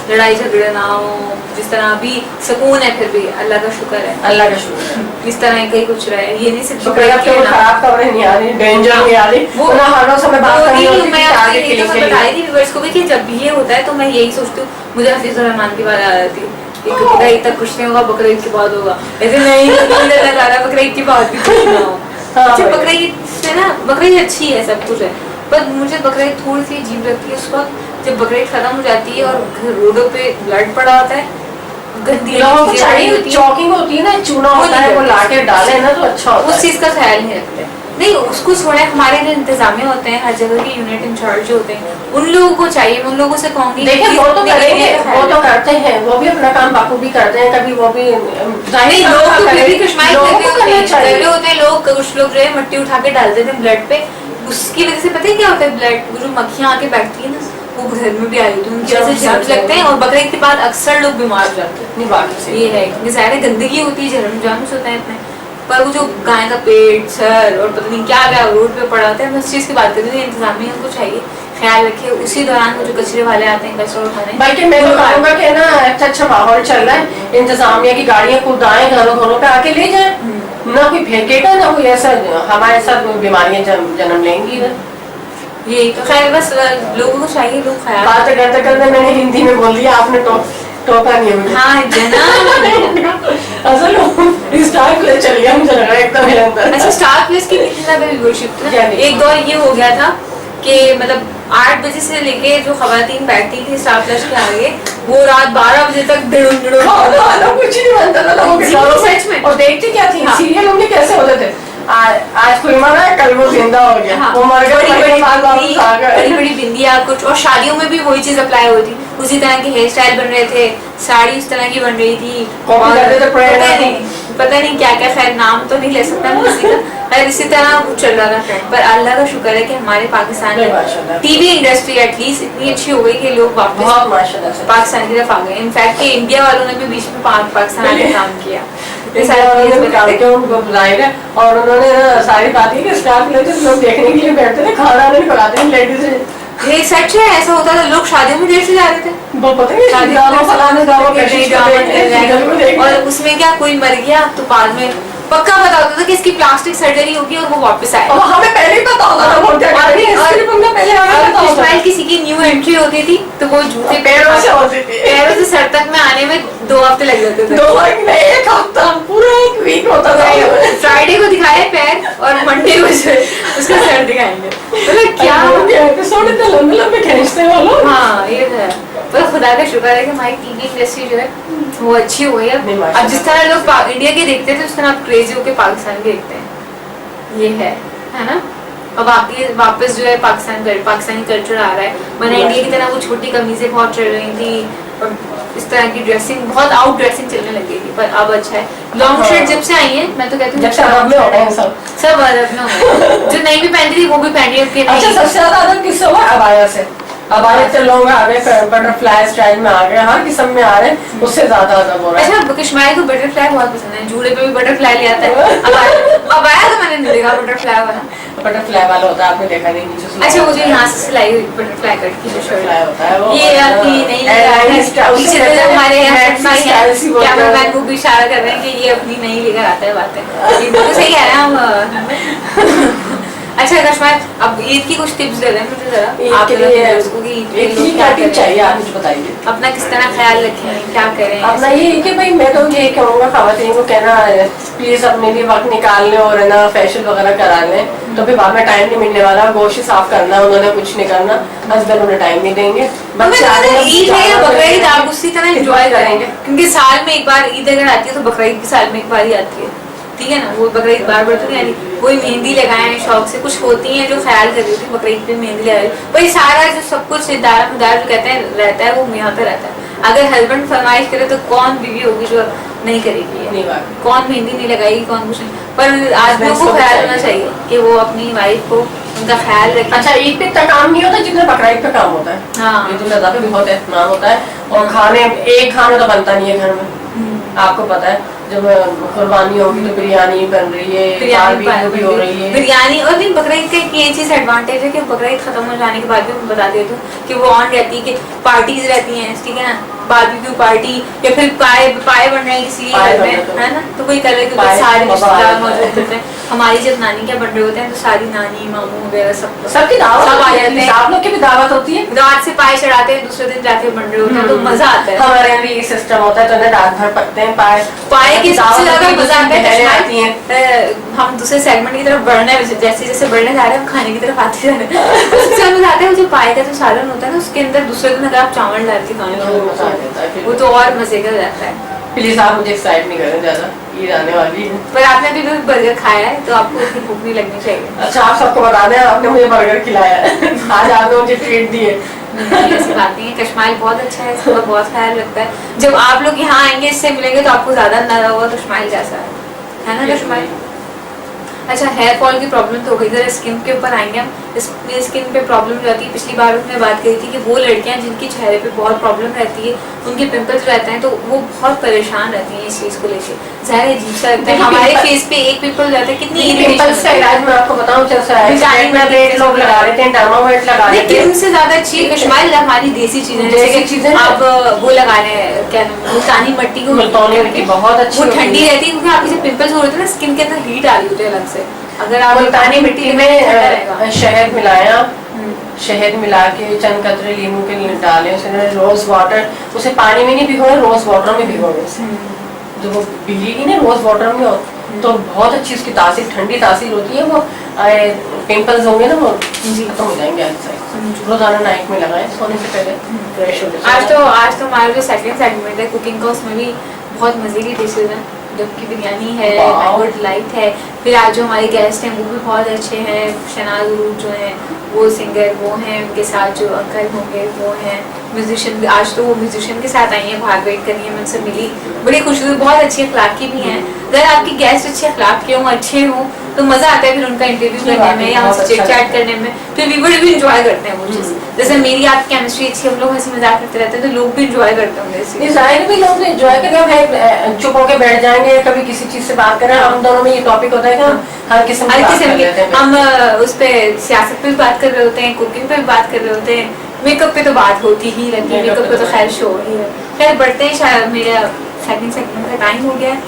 लड़ाई झगड़े ना हो, जिस तरह अभी सुकून है, फिर भी अल्लाह का शुक्र है, अल्लाह का शुक्र है, इस तरह कहीं कुछ रहे। ये नहीं सिर्फ खराब खबरें नहीं आ रही, डेंजर नहीं आ रही, वो ना हर रोज हमें बात करनी होती है मैं आगे के लिए बता रही थी व्यूअर्स को भी कि जब भी ये होता है तो मैं यही सोचती हूँ, मुझे हफीजुर रहमान की बात आ जाती है, बकरा ईद तक कुछ नहीं होगा, बकरा ईद के बाद होगा। ऐसे नहीं, बकरा ईद के बाद भी कुछ ना हो। बकरा ईद से ना, बकरा ईद अच्छी है, सब कुछ है, पर मुझे बकरा ईद थोड़ी सी अजीब लगती है उस वक्त जब बकरा ईद खत्म हो जाती है और रोडों पे ब्लड पड़ा होता है, गंदी चॉकिंग होती है ना, चूना होता है, वो लाके डाले ना तो अच्छा होता है, उस चीज का ख्याल नहीं रखते। नहीं, उसको छोड़े, हमारे जो इंतजामिया होते हैं, हर जगह के यूनिट इंचार्ज जो होते हैं, उन लोगों को चाहिए, मैं उन लोगों से कहूंगी देखिए वो तो करेंगे, वो तो करते हैं, वो भी अपना काम बाखूबी करते हैं, कभी वो भी लोग कुछ लोग जो है मट्टी उठा के डाल देते हैं ब्लड पे, उसकी वजह से पता है क्या होता है, ब्लड जो मक्खियां आके बैठती है ना, वो घर में भी आई होती है, उनकी वजह से जर्म्स लगते हैं और बकरीद के बाद अक्सर लोग बीमार हो जाते हैं। ये है क्योंकि ज़ाहिर गंदगी होती है, जर्म्स होते हैं इतने, पर वो जो गाय का पेट, सर और पता नहीं क्या क्या रोड पे पड़ा होता है, मैं उस चीज़ की बात कर रही हूँ। इंतजामिया उनको चाहिए ख्याल रखे, उसी दौरान वो जो कचरे वाले आते हैं कचरा उठाने, बल्कि मैं तो कहूँगा कि ना अच्छा माहौल चल रहा है, इंतजामिया की गाड़ियाँ खुद आए, घरों पे आके ले जाए, ना कोई फेंकेगा, ना कोई ऐसा हमारे साथ बीमारियां जन्म लेंगी ना। यही तो खैर, बस लोगों को चाहिए, लोग ख्याल बातें करते करते मैंने हिंदी में बोल दिया, आपने टोका नहीं है मुझे। हाँ जना असल स्टार प्लस चल गया, मुझे लग रहा है एकदम मेरे अंदर। अच्छा, स्टार प्लस की कितनी ज्यादा व्यूअरशिप थी, एक दौर ये हो गया था कि मतलब 8 बजे से लेके जो खवातीन बैठती थी स्टार प्लस के आगे, वो रात 12 बजे तक कुछ नहीं बनता था लोगों के सच में। और देखती क्या थी, सीरियल उनके कैसे होते थे, आज कोई मरा है, कल वो जिंदा हो गया, वो मर गया, बड़ी बड़ी बिंदिया कुछ, और शादियों में भी वही चीज अप्लाई होती, उसी तरह के हेयर स्टाइल बन रहे थे, साड़ी उस तरह की बन रही थी, पता नहीं क्या क्या, खैर नाम तो नहीं ले सकता मैं किसी का, खैर इसी तरह वो चल रहा था ट्रेंड। पर अल्लाह का शुक्र है कि हमारे पाकिस्तान में टीवी इंडस्ट्री एटलीस्ट इतनी अच्छी हो गई कि लोग वापस पाकिस्तान की तरफ आ गए। इनफैक्ट कि इंडिया वालों ने भी बीच में पाकिस्तान आके काम किया, उनको बुलाया और उन्होंने सारी बातें कि स्टाफ लोग देखने के लिए बैठते थे, खाना नहीं पकाते थे लेडीज। ये सच है, ऐसा होता था, लोग शादियों में देर से जा रहे थे, वो पता नहीं और उसमें क्या कोई मर गया तो बाद में पक्का पता होता था कि इसकी प्लास्टिक सर्जरी होगी और वो वापस आए। हमें पहले ही पता होता था, इस्माइल किसी की न्यू एंट्री होती थी तो वो जूते पैरों से होते थे, पैरों से सर तक में आने में 2 हफ्ते लग जाते थे, 1 हफ्ता पूरा 1 वीक होता था। फ्राइडे को दिखाए पैर और मंडे को उसका सर दिखाएंगे, मतलब क्या एपिसोड इतने लंबे लंबे खींचते हैं वो लोग। हाँ ये है, पर खुदा का शुक्र है कि हमारी टीवी इंडस्ट्री जो है वो अच्छी हो गई है। अब जिस तरह लोग इंडिया के देखते थे उस तरह अब क्रेजी होके पाकिस्तान के देखते हैं, ये है ना। अब वापस जो है पाकिस्तानी कल्चर आ रहा है, वरना इंडिया की तरह वो छोटी कमीजें बहुत चल रही थी और इस तरह की ड्रेसिंग बहुत आउट ड्रेसिंग चलने लगी थी, पर अब अच्छा है। लॉन्ग शर्ट जब से आई है मैं तो कहती हूँ सब अरब में हो गए, जो नहीं भी पहनती थी वो भी पहन रही है। अच्छा सबसे ज्यादा अदब किससे हुआ? अबाया से। अबाया से लोग आ गए बटरफ्लाई स्टाइल में आ गए, हर किस्म में आ रहे हैं, उससे ज्यादा अदब हो रहा है। अच्छा कश्मीर को बटरफ्लाई बहुत पसंद है, जूड़े पे भी बटरफ्लाई ले आता है। अबाया तो मैंने नहीं देखा बटरफ्लाई वाला होता है, आपने देखा नहीं नीचे से। अच्छा वो जो यहाँ से सिलाई हुई बटरफ्लाई कट की जो शर्ट होता है वो ये आपकी नहीं हमारे कैमरामैन को भी इशारा कर रहे हैं कि ये अपनी नहीं लेकर आता है बातें, तो सही कह रहे हैं हम। अच्छा कश्मीर अब ईद की कुछ टिप्स दे दें मुझे जरा, आप क्या टिप चाहिए आप मुझे बताइए। अपना किस तरह ख्याल रखें, क्या करें अपना ये कि भाई मैं तो ये कहूँगा खवातीन को कहना प्लीज अपने लिए वक्त निकाल लें और है ना फेशियल वगैरह करा लें, तो फिर बाद में टाइम नहीं मिलने वाला। गोश्त साफ करना उन्होंने कुछ नहीं करना, हस्बैंड उन्हें टाइम नहीं देंगे। ईद है या बकरा ईद आप उसी तरह एंजॉय करेंगे, क्योंकि साल में एक बार ईद अगर आती है तो बकरा ईद भी साल में एक बार ही आती है, ठीक है ना। वो बकरा ईद बार तो नहीं, वही मेहंदी लगाए शौक से, कुछ होती हैं जो ख्याल कर रही थी बकरा ईद पे मेहंदी लगा रही, वही सारा जो सब कुछ दारा मुदार जो कहते हैं रहता है वो यहाँ पे रहता है। अगर हस्बैंड फरमाइश करे तो कौन बीवी होगी जो नहीं करेगी, कौन मेहंदी नहीं लगाएगी, कौन कुछ नहीं, पर आदमियों को ख्याल होना चाहिए कि वो अपनी वाइफ को उनका ख्याल रखे। अच्छा ईद पे इतना काम नहीं होता जितना बकरा ईद पे काम होता है। हाँ ईद उल अज़हा पे भी बहुत एहतमाम होता है, और खाने एक खाना तो बनता नहीं है घर में, आपको पता है। जब कुर्बानी होगी तो बिरयानी बन रही है, बिरयानी भी हो रही है, बिरयानी। और दिन बकरा ईद का ये चीज एडवांटेज है कि बकरा ईद खत्म हो जाने के बाद भी मैं बता देती हूँ कि वो ऑन रहती है, कि पार्टीज रहती हैं, ठीक है ना, बारबेक्यू पार्टी या फिर पाए बन रहे हैं किसी है ना, तो कोई करे क्योंकि सारे रिश्तेदार मौजूद होते हैं। हमारी जब नानी क्या बन रहे होते हैं तो सारी नानी मामू वगैरह सबकी दावत सब आ जाते हैं, आप लोग की भी दावत होती है, रात से पाए चढ़ाते हैं, दूसरे दिन जाके बन रहे होते हैं, तो मजा आता है। हमारे यहाँ भी ये सिस्टम होता है, तो रात भर पकते हैं पाए की सबसे ज्यादा मजा आता है। हम दूसरे सेगमेंट की तरफ बढ़ने जैसे जैसे बढ़ने जा रहे हैं, हम खाने की तरफ आते जा रहे हैं, सबसे मजा आता है जो पाए का जो सालन होता है ना, उसके अंदर दूसरे दिन अगर आप चावल डाल के खाने वो तो और मजे का जाता है। प्लीज आप मुझे एक्साइट नहीं करें ज्यादा, ईद आने वाली है। पर आपने अभी भी बर्गर खाया है तो आपको इतनी भूख नहीं लगनी चाहिए। अच्छा आप सबको बता दें आपने मुझे बर्गर खिलाया है आज आपने मुझे ट्रीट दी है। ऐसी बात नहीं है, कश्मीर बहुत अच्छा है, इसका बहुत ख्याल रखता है। जब आप लोग यहाँ आएंगे इससे मिलेंगे तो आपको ज्यादा अंदाजा होगा कश्मीर जैसा है ना कश्मीर। अच्छा हेयर फॉल की प्रॉब्लम तो हो गई, जरा स्किन के ऊपर आएंगे हम। स्किन पे प्रॉब्लम जो आती है, पिछली बार उसने बात करी थी कि वो लड़कियां जिनके चेहरे पे बहुत प्रॉब्लम रहती है, उनके पिंपल्स रहते हैं तो वो बहुत परेशान रहती हैं इस चीज को लेके। ज़ाहिर अजीब सा लगता है, हमारे फेस पे एक पिंपल रहता है, कितनी पिंपल्स का इलाज मैं आपको बताऊं लोग लगा लेते हैं, डर्मावेट लगा लेते हैं, उनसे ज्यादा अच्छी कश्मीर हमारी देसी चीजें आप वो लगा रहे हैं, क्या मुल्तानी मट्टी को, मुल्तानी मिट्टी बहुत अच्छी, वो ठंडी रहती है क्योंकि आपके जो पिंपल्स हो रहे थे ना स्किन के अंदर हीट आ रही होती है अलग से। अगर आप मुल्तानी मिट्टी में शहद मिलाया, शहद मिला के चंद कतरे लीमू के डाले, उसे रोज वाटर, उसे पानी में नहीं भिगोए, रोज वाटर में भिगोए। जो वो भीगेगी ना रोज वाटर में तो बहुत अच्छी उसकी तासीर, ठंडी तासीर होती है। वो पिंपल्स होंगे ना वो खत्म हो जाएंगे। रोजाना नाइट में लगाएं सोने से पहले, फ्रेश हो जाए। आज तो हमारा जो सेकंड सेगमेंट है कुकिंग का, उसमें भी बहुत मजे की डिशेज हैं, जबकि बिरयानी है, मैंगो डिलाइट है, फिर आज जो हमारे गेस्ट हैं वो भी बहुत अच्छे हैं, शनाज उरूज जो हैं वो सिंगर वो हैं, उनके साथ जो अंकल होंगे वो हैं म्यूजिशियन। आज तो वो म्यूजिशियन के साथ आई हैं, बाहर वेट करी है, मैं उनसे मिली, बड़ी खुश हुई, बहुत अच्छी अखलाक की भी हैं। अगर आपकी गेस्ट अच्छे अखलाक के हों, अच्छे हों तो मज़ा आता है फिर उनका इंटरव्यू करने में या उनसे चिट चैट करने में, फिर व्यूअर्स भी इंजॉय करते हैं वो चीज़। जैसे मेरी आपकी केमिस्ट्री अच्छी, हम लोग हंसी मजाक करते रहते हैं तो लोग भी इंजॉय करते होंगे। जाहिर भी लोग इंजॉय करेंगे, चुप होकर बैठ जाएंगे, कभी किसी चीज़ से बात करें। हम दोनों में ये टॉपिक होता है कि हर किस्म की हम उस पर सियासत पे भी बात कर रहे होते हैं, कुकिंग पे भी बात कर रहे होते हैं, मेकअप पे तो बात होती ही रहती है, मेकअप पे तो खैर शो ही है। खैर बढ़ते हैं, शायद मेरा सेकंड सेगमेंट का टाइम हो गया है।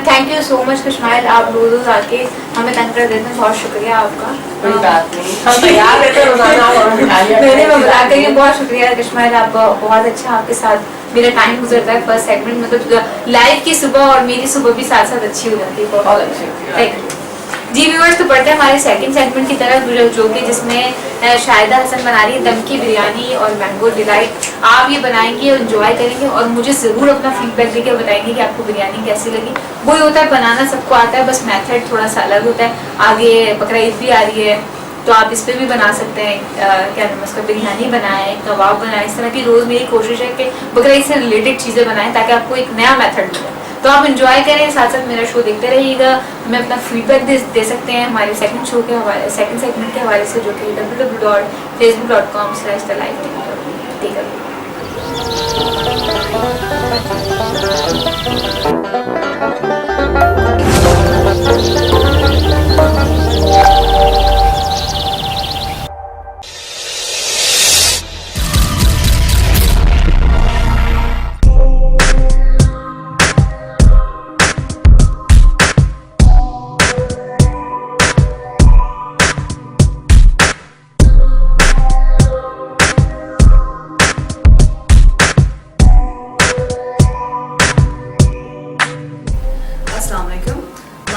थैंक यू सो मच कश्माइल, आप रोज आके हमें तंग कर देते हैं, बहुत शुक्रिया आपका। कोई बात नहीं, हम तैयार रहते हैं रोजाना। मैंने बुला कर बहुत शुक्रिया कश्माइल, आप बहुत अच्छा, आपके साथ मेरा टाइम गुजरता है। फर्स्ट सेगमेंट मतलब लाइफ की सुबह और मेरी सुबह भी साथ साथ अच्छी हो जाती है, बहुत अच्छी। जी व्यूअर्स, तो बढ़ते हैं हमारे सेकंड सेगमेंट की तरफ, जो कि जिसमें शाहिदा हसन बना रही है दम की बिरयानी और मैंगो डिलाइट। आप ये बनाएंगे और एंजॉय करेंगे और मुझे ज़रूर अपना फीडबैक देकर बताएंगे कि आपको बिरयानी कैसी लगी। वही होता है, बनाना सबको आता है, बस मेथड थोड़ा सा अलग होता है। आगे बकरा ईद भी आ रही है तो आप इस पर भी बना सकते हैं, क्या नाम उसका, बिरयानी बनाएं, कबाब बनाएं। इस तरह की रोज़ मेरी कोशिश है कि बकरा ईद से रिलेटेड चीज़ें बनाएं ताकि आपको एक नया मेथड मिले। तो आप एंजॉय करें, साथ साथ मेरा शो देखते रहिएगा। हमें अपना फीडबैक दे सकते हैं हमारे सेकंड शो के हवाले, सेकंड सेगमेंट के हवाले से, जो कि www.facebook.com/thelive.tk।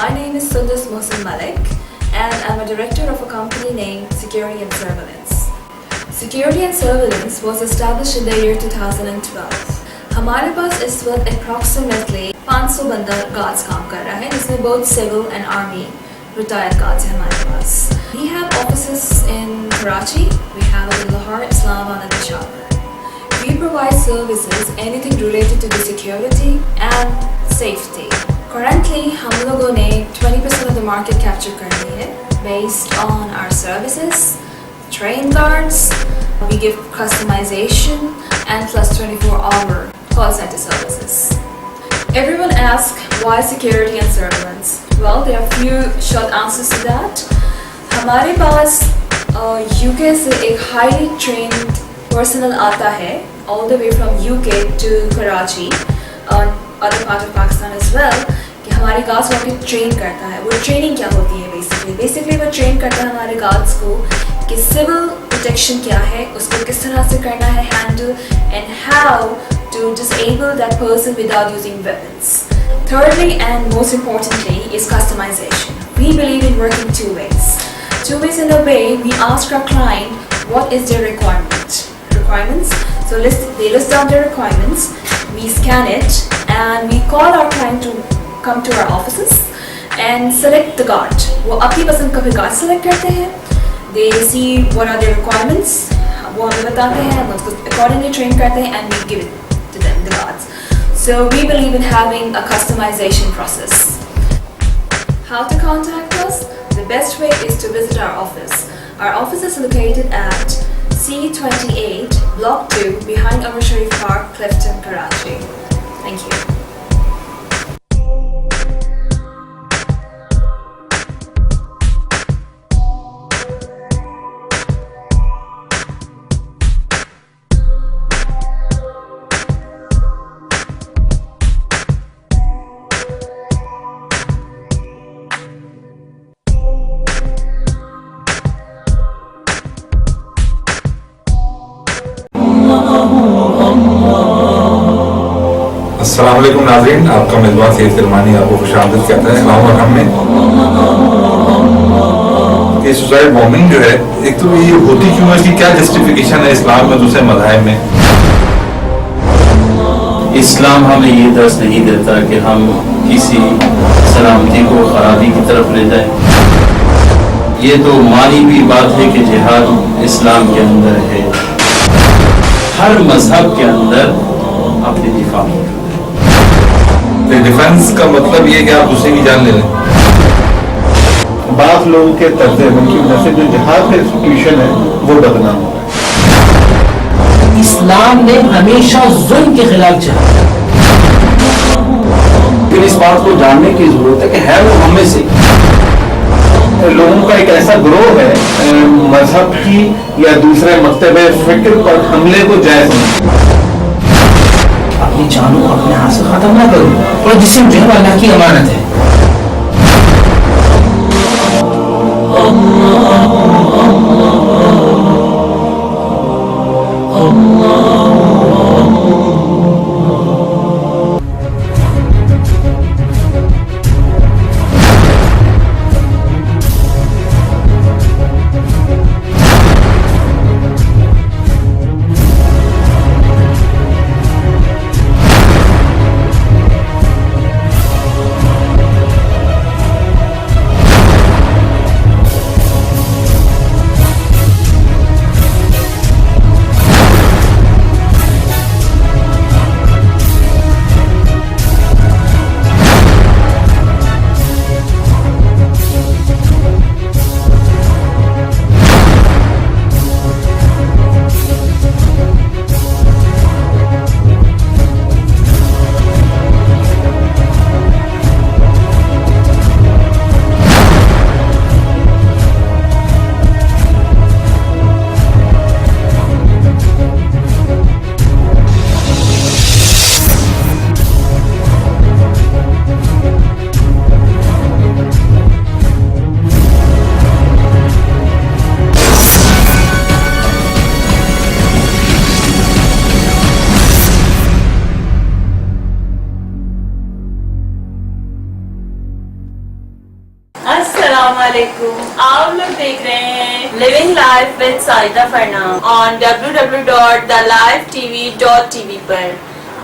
My name is Sundus Mohsin Malik and I'm a director of a company named Security and Surveillance. Security and Surveillance was established in the year 2012. हमारे पास इस वक्त approximately 500 बंदा guards काम कर रहा है, जिसमें both civil and army retired guards हैं हमारे पास. We have offices in Karachi, we have it in Lahore, Islamabad and Peshawar. We provide services anything related to the security and safety. Currently, हम लोगों ने 20% of the market capture कर ली है based on our services, train guards, we give customization and plus 24-hour call center services. Everyone asks why security and surveillance? Well, there are few short answers to that. हमारे पास UK से एक highly trained personnel आता है all the way from UK to Karachi और other part of Pakistan as well, कि हमारे guards को train करता है। वो ट्रेनिंग क्या होती है बेसिकली वो ट्रेन करता है हमारे गार्ड्स को कि सिविल प्रोटेक्शन क्या है, उसको किस तरह से करना है handle, and how to disable that person without using weapons. Thirdly and most importantly is customization. We believe in working two ways. Two ways in a way, we ask our client what is their requirements. So they list down their requirements, we scan it and we call our client to come to our offices and select the guard. वो अपनी पसंद का भी guard select करते हैं, they see what are their requirements, वो हमें बताते हैं, हम उसको accordingly train करते हैं and we give it to them, the guards. So we believe in having a customization process. How to contact us? The best way is to visit our office. Our office is located at C28, Block 2, behind Umar Sharif Park, Clifton, Karachi. Thank you. अस्सलाम वालेकुम नाज़रीन, आपका मेज़बान सैयद सलमानी आपको खुशामदीद कहता है। इस्लाम और हम में ये सुसाइड बॉम्बिंग जो है, एक तो ये होती क्यों है, इसकी क्या जस्टिफिकेशन है इस्लाम में, दूसरे मज़ाहिब में? इस्लाम हमें ये दर्स नहीं देता कि हम किसी सलामती को खराबी की तरफ ले जाए। ये तो मानी भी बात है कि जिहाद इस्लाम के अंदर है, हर मजहब के अंदर अपनी दिफा मौजूद है। डिफेंस का मतलब ये है कि आप दूसरे की जान ले लें। बात लोगों के तर्ज अमल की वजह से जो जिहाद का इंस्टीट्यूशन है वो बदनाम हो रहा है। इस्लाम ने हमेशा जुल्म के खिलाफ चला। लेकिन इस बात को जानने की जरूरत है कि है वो हमें से लोगों का एक ऐसा ग्रोह है मजहब की या दूसरे मकतबे फिक्र पर हमले को जायज समझते। अपनी जानों को अपने हाथ से खत्म ना करो और जिसम जो है अल्लाह की अमानत है। अस्सलामुअलैकुम, आप लोग देख रहे हैं living life with Saida Farnam on www.thelifetv.tv पर।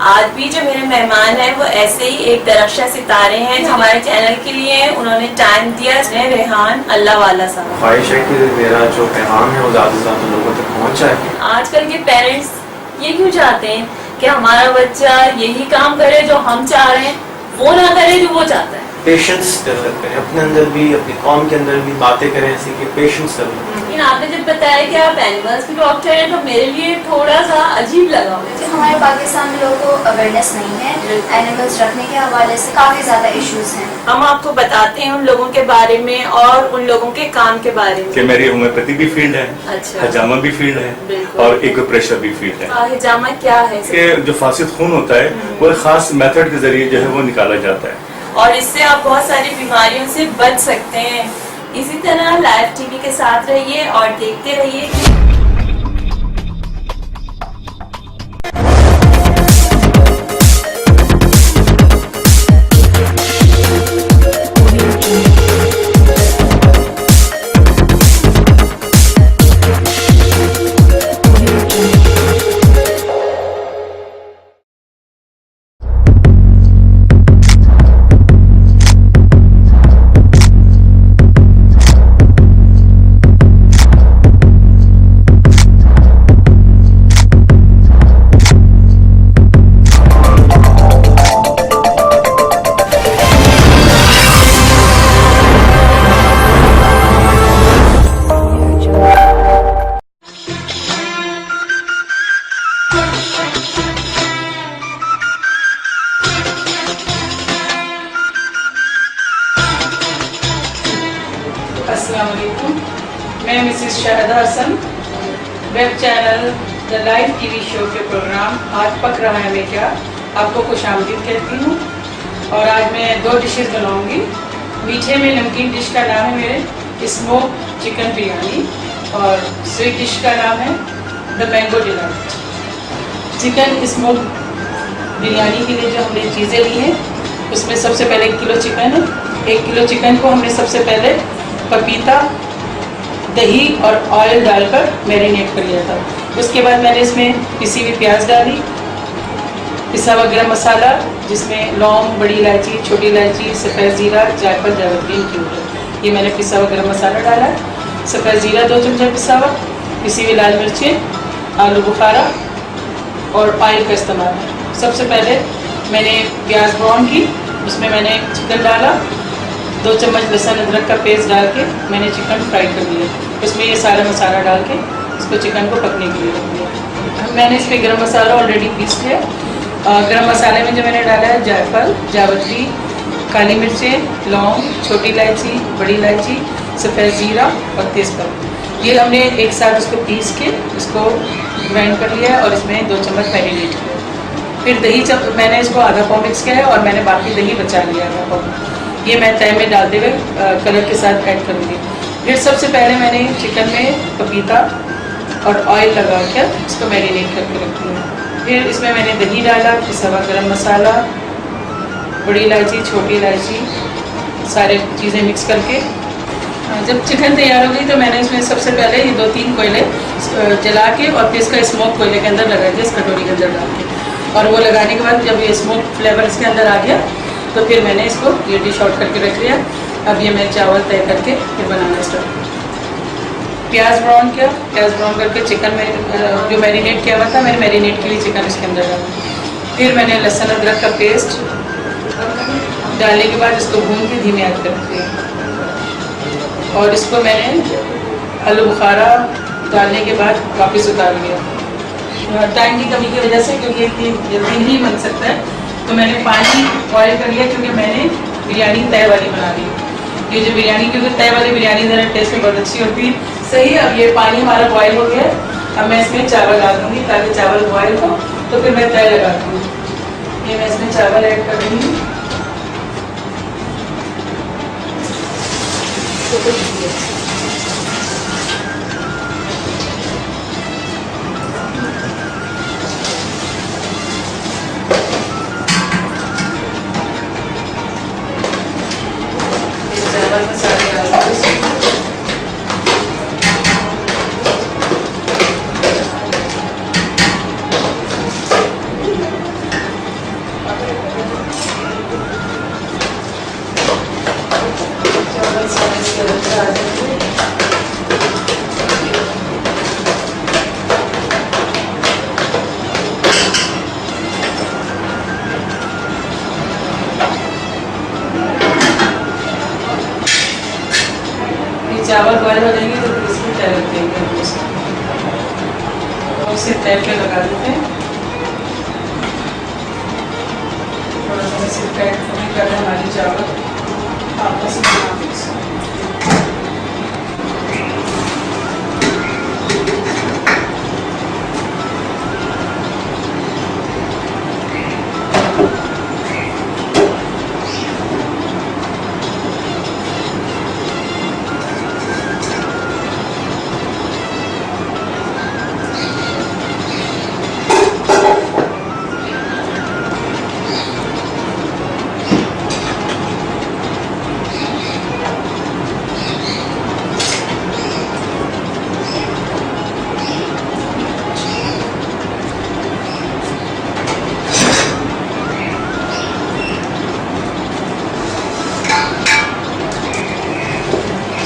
आज भी जो मेरे मेहमान हैं वो ऐसे ही एक दरख्शा सितारे हैं जो हमारे चैनल के लिए उन्होंने टाइम दिया। रेहान अल्लाह वाला साहब। ख्वाहिश है कि मेरा जो पैगाम है वो ज़्यादा से ज़्यादा लोगों तक पहुँच जाए। आजकल के पेरेंट्स ये क्यों चाहते हैं कि हमारा बच्चा यही काम करे जो हम चाह रहे हैं, वो ना करे जो वो चाहता है। पेशेंस डेवलप करें अपने अंदर भी, अपनी कौम के अंदर भी बातें करें ऐसी कि पेशेंस डेवलप। लेकिन आपने जब बताया कि आप एनिमल्स के डॉक्टर हैं तो मेरे लिए थोड़ा सा अजीब लगा। हमारे पाकिस्तान में लोगों को अवेयरनेस नहीं है, एनिमल्स रखने के हवाले से काफी ज्यादा इश्यूज हैं। हम आपको बताते हैं उन लोगों के बारे में और उन लोगों के काम के बारे में। कि मेरी होम्योपैथी भी फील्ड है, अच्छा, हजामा भी फील्ड है और एक्यूप्रेशर भी फील्ड है। हजामा क्या है? कि जो फासिद खून होता है वो एक खास मेथड के जरिए जो है वो निकाला जाता है और इससे आप बहुत सारी बीमारियों से बच सकते हैं। इसी तरह लाइव टीवी के साथ रहिए और देखते रहिए। मैं Mrs Shahida Hasan web channel the live TV show के प्रोग्राम आज पक रहा है मैं क्या आपको खुशामदीद कहती हूँ। और आज मैं 2 डिशेस बनाऊंगी। मीठे में नमकीन डिश का नाम है मेरे स्मोक चिकन बिरयानी और स्वीट डिश का नाम है the mango delight. Chicken smoke biryani के लिए जो हमने चीज़ें ली हैं उसमें सबसे पहले 1 किलो चिकन है। 1 किलो चिकन को हमने सबसे पहले पपीता, दही और ऑयल डालकर मैरिनेट कर लिया था। उसके बाद मैंने इसमें पिसी हुई प्याज डाली, पिसा हुआ गरम मसाला जिसमें लौंग, बड़ी इलायची, छोटी इलायची, सफ़ेद ज़ीरा, जायफल, जावित्री इंक्लूड। ये मैंने पिसा हुआ गरम मसाला डाला, सफ़ेद ज़ीरा 2 चमचा पिसा हुआ, पिसी हुई लाल मिर्चें, आलू बुखारा और ऑयल का इस्तेमाल है। सबसे पहले मैंने प्याज ब्राउन की, उसमें मैंने चिकन डाला, 2 चम्मच लहसुन अदरक का पेस्ट डाल के मैंने चिकन फ्राई कर लिया। उसमें ये सारा मसाला डाल के इसको चिकन को पकने के लिए रख दिया। मैंने इसमें गरम मसाला ऑलरेडी पीस लिया। गरम मसाले में जो मैंने डाला है जायफल, जावित्री, काली मिर्चें, लौंग, छोटी इलायची, बड़ी इलायची, सफ़ेद ज़ीरा और तेज़पत्ता, ये हमने एक साथ उसको पीस के इसको ग्राइंड कर लिया है और इसमें 2 चम्मच मैरिनेट किया। फिर दही मैंने इसको आधा पाव मिक्स किया है और मैंने बाकी दही बचा लिया आधा पाव। ये मैं तय में डालते हुए कलर के साथ ऐड करूँगी। फिर सबसे पहले मैंने चिकन में पपीता और ऑयल लगा कर इसको मैरिनेट करके रख दिया। फिर इसमें मैंने दही डाला, पिसा हुआ गरम मसाला, बड़ी इलायची, छोटी इलायची, सारे चीज़ें मिक्स करके जब चिकन तैयार हो गई तो मैंने इसमें सबसे पहले ये 2-3 कोयले जला के और फिर इसका स्मोक कोयले के अंदर लगा दिया, इस कटोरी के अंदर डाल के। और वो लगाने के बाद जब ये स्मोक फ्लेवर इसके अंदर आ गया तो फिर मैंने इसको ये डिश आउट करके रख लिया। अब ये मैं चावल तय करके फिर बनाना स्टार्ट किया। प्याज ब्राउन किया, प्याज ब्राउन करके चिकन में जो मैरिनेट किया हुआ था मैंने मैरिनेट के लिए चिकन इसके अंदर डाला। फिर मैंने लहसुन अदरक का पेस्ट डालने के बाद इसको भून के धीमे आंच पर रख दिया। और इसको मैंने आलू बुखारा डालने के बाद वापस उतार लिया। टाइम की कमी की वजह से, क्योंकि इतनी जल्दी नहीं बन सकता है, तो मैंने पानी बॉयल कर लिया क्योंकि मैंने बिरयानी तय वाली बना ली। ये जो बिरयानी, क्योंकि तय वाली बिरयानी ज़रा टेस्ट में बहुत अच्छी होती है। सही है, अब ये पानी हमारा बॉयल हो गया। अब मैं इसमें चावल डाल दूँगी ताकि चावल बॉयल हो, तो फिर मैं तय लगा दूँगी। ये मैं इसमें चावल ऐड कर दूँगी। चावल बॉयल हो जाएंगे तो फिर इसमें तय रख देंगे और इसे तय पे लगा देते हैं। थोड़ा सा इसे तय कर हमारी चावल आपस में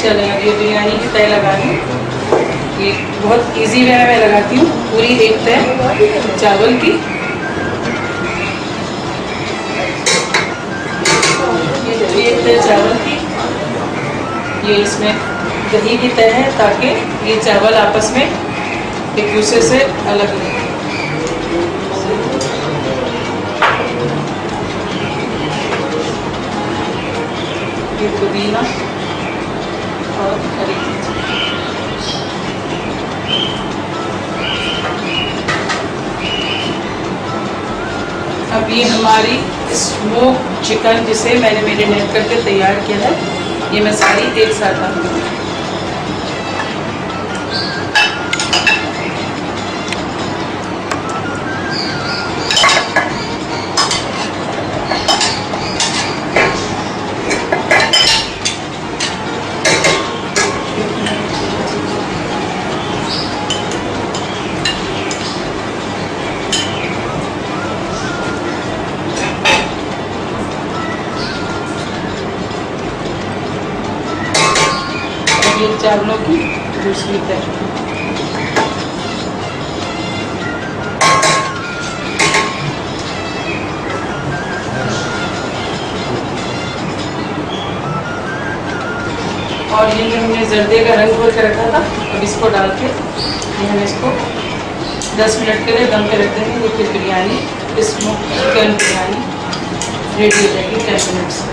चलें। अब ये बिरयानी की तय लगा दी। ये बहुत इजी वे में मैं लगाती हूँ। पूरी एक तय चावल की, ये एक तय चावल की, ये इसमें दही की तय है ताकि ये चावल आपस में एक दूसरे से अलग रहे। ये पुदीना और हरी मिर्च। अब ये हमारी स्मोक चिकन जिसे मैंने मैरिनेट करके तैयार किया है, ये मैं सारी एक साथ डालूंगी। ये चावलों की दूसरी तरीके। और ये जो हमने जर्दे का रंग घोल के रखा था, अब इसको डाल के ये हम इसको 10 मिनट के लिए दम पे रख देंगे। ये फिर biryani, smoke chicken biryani ready हो जाएगी 10 मिनट्स में।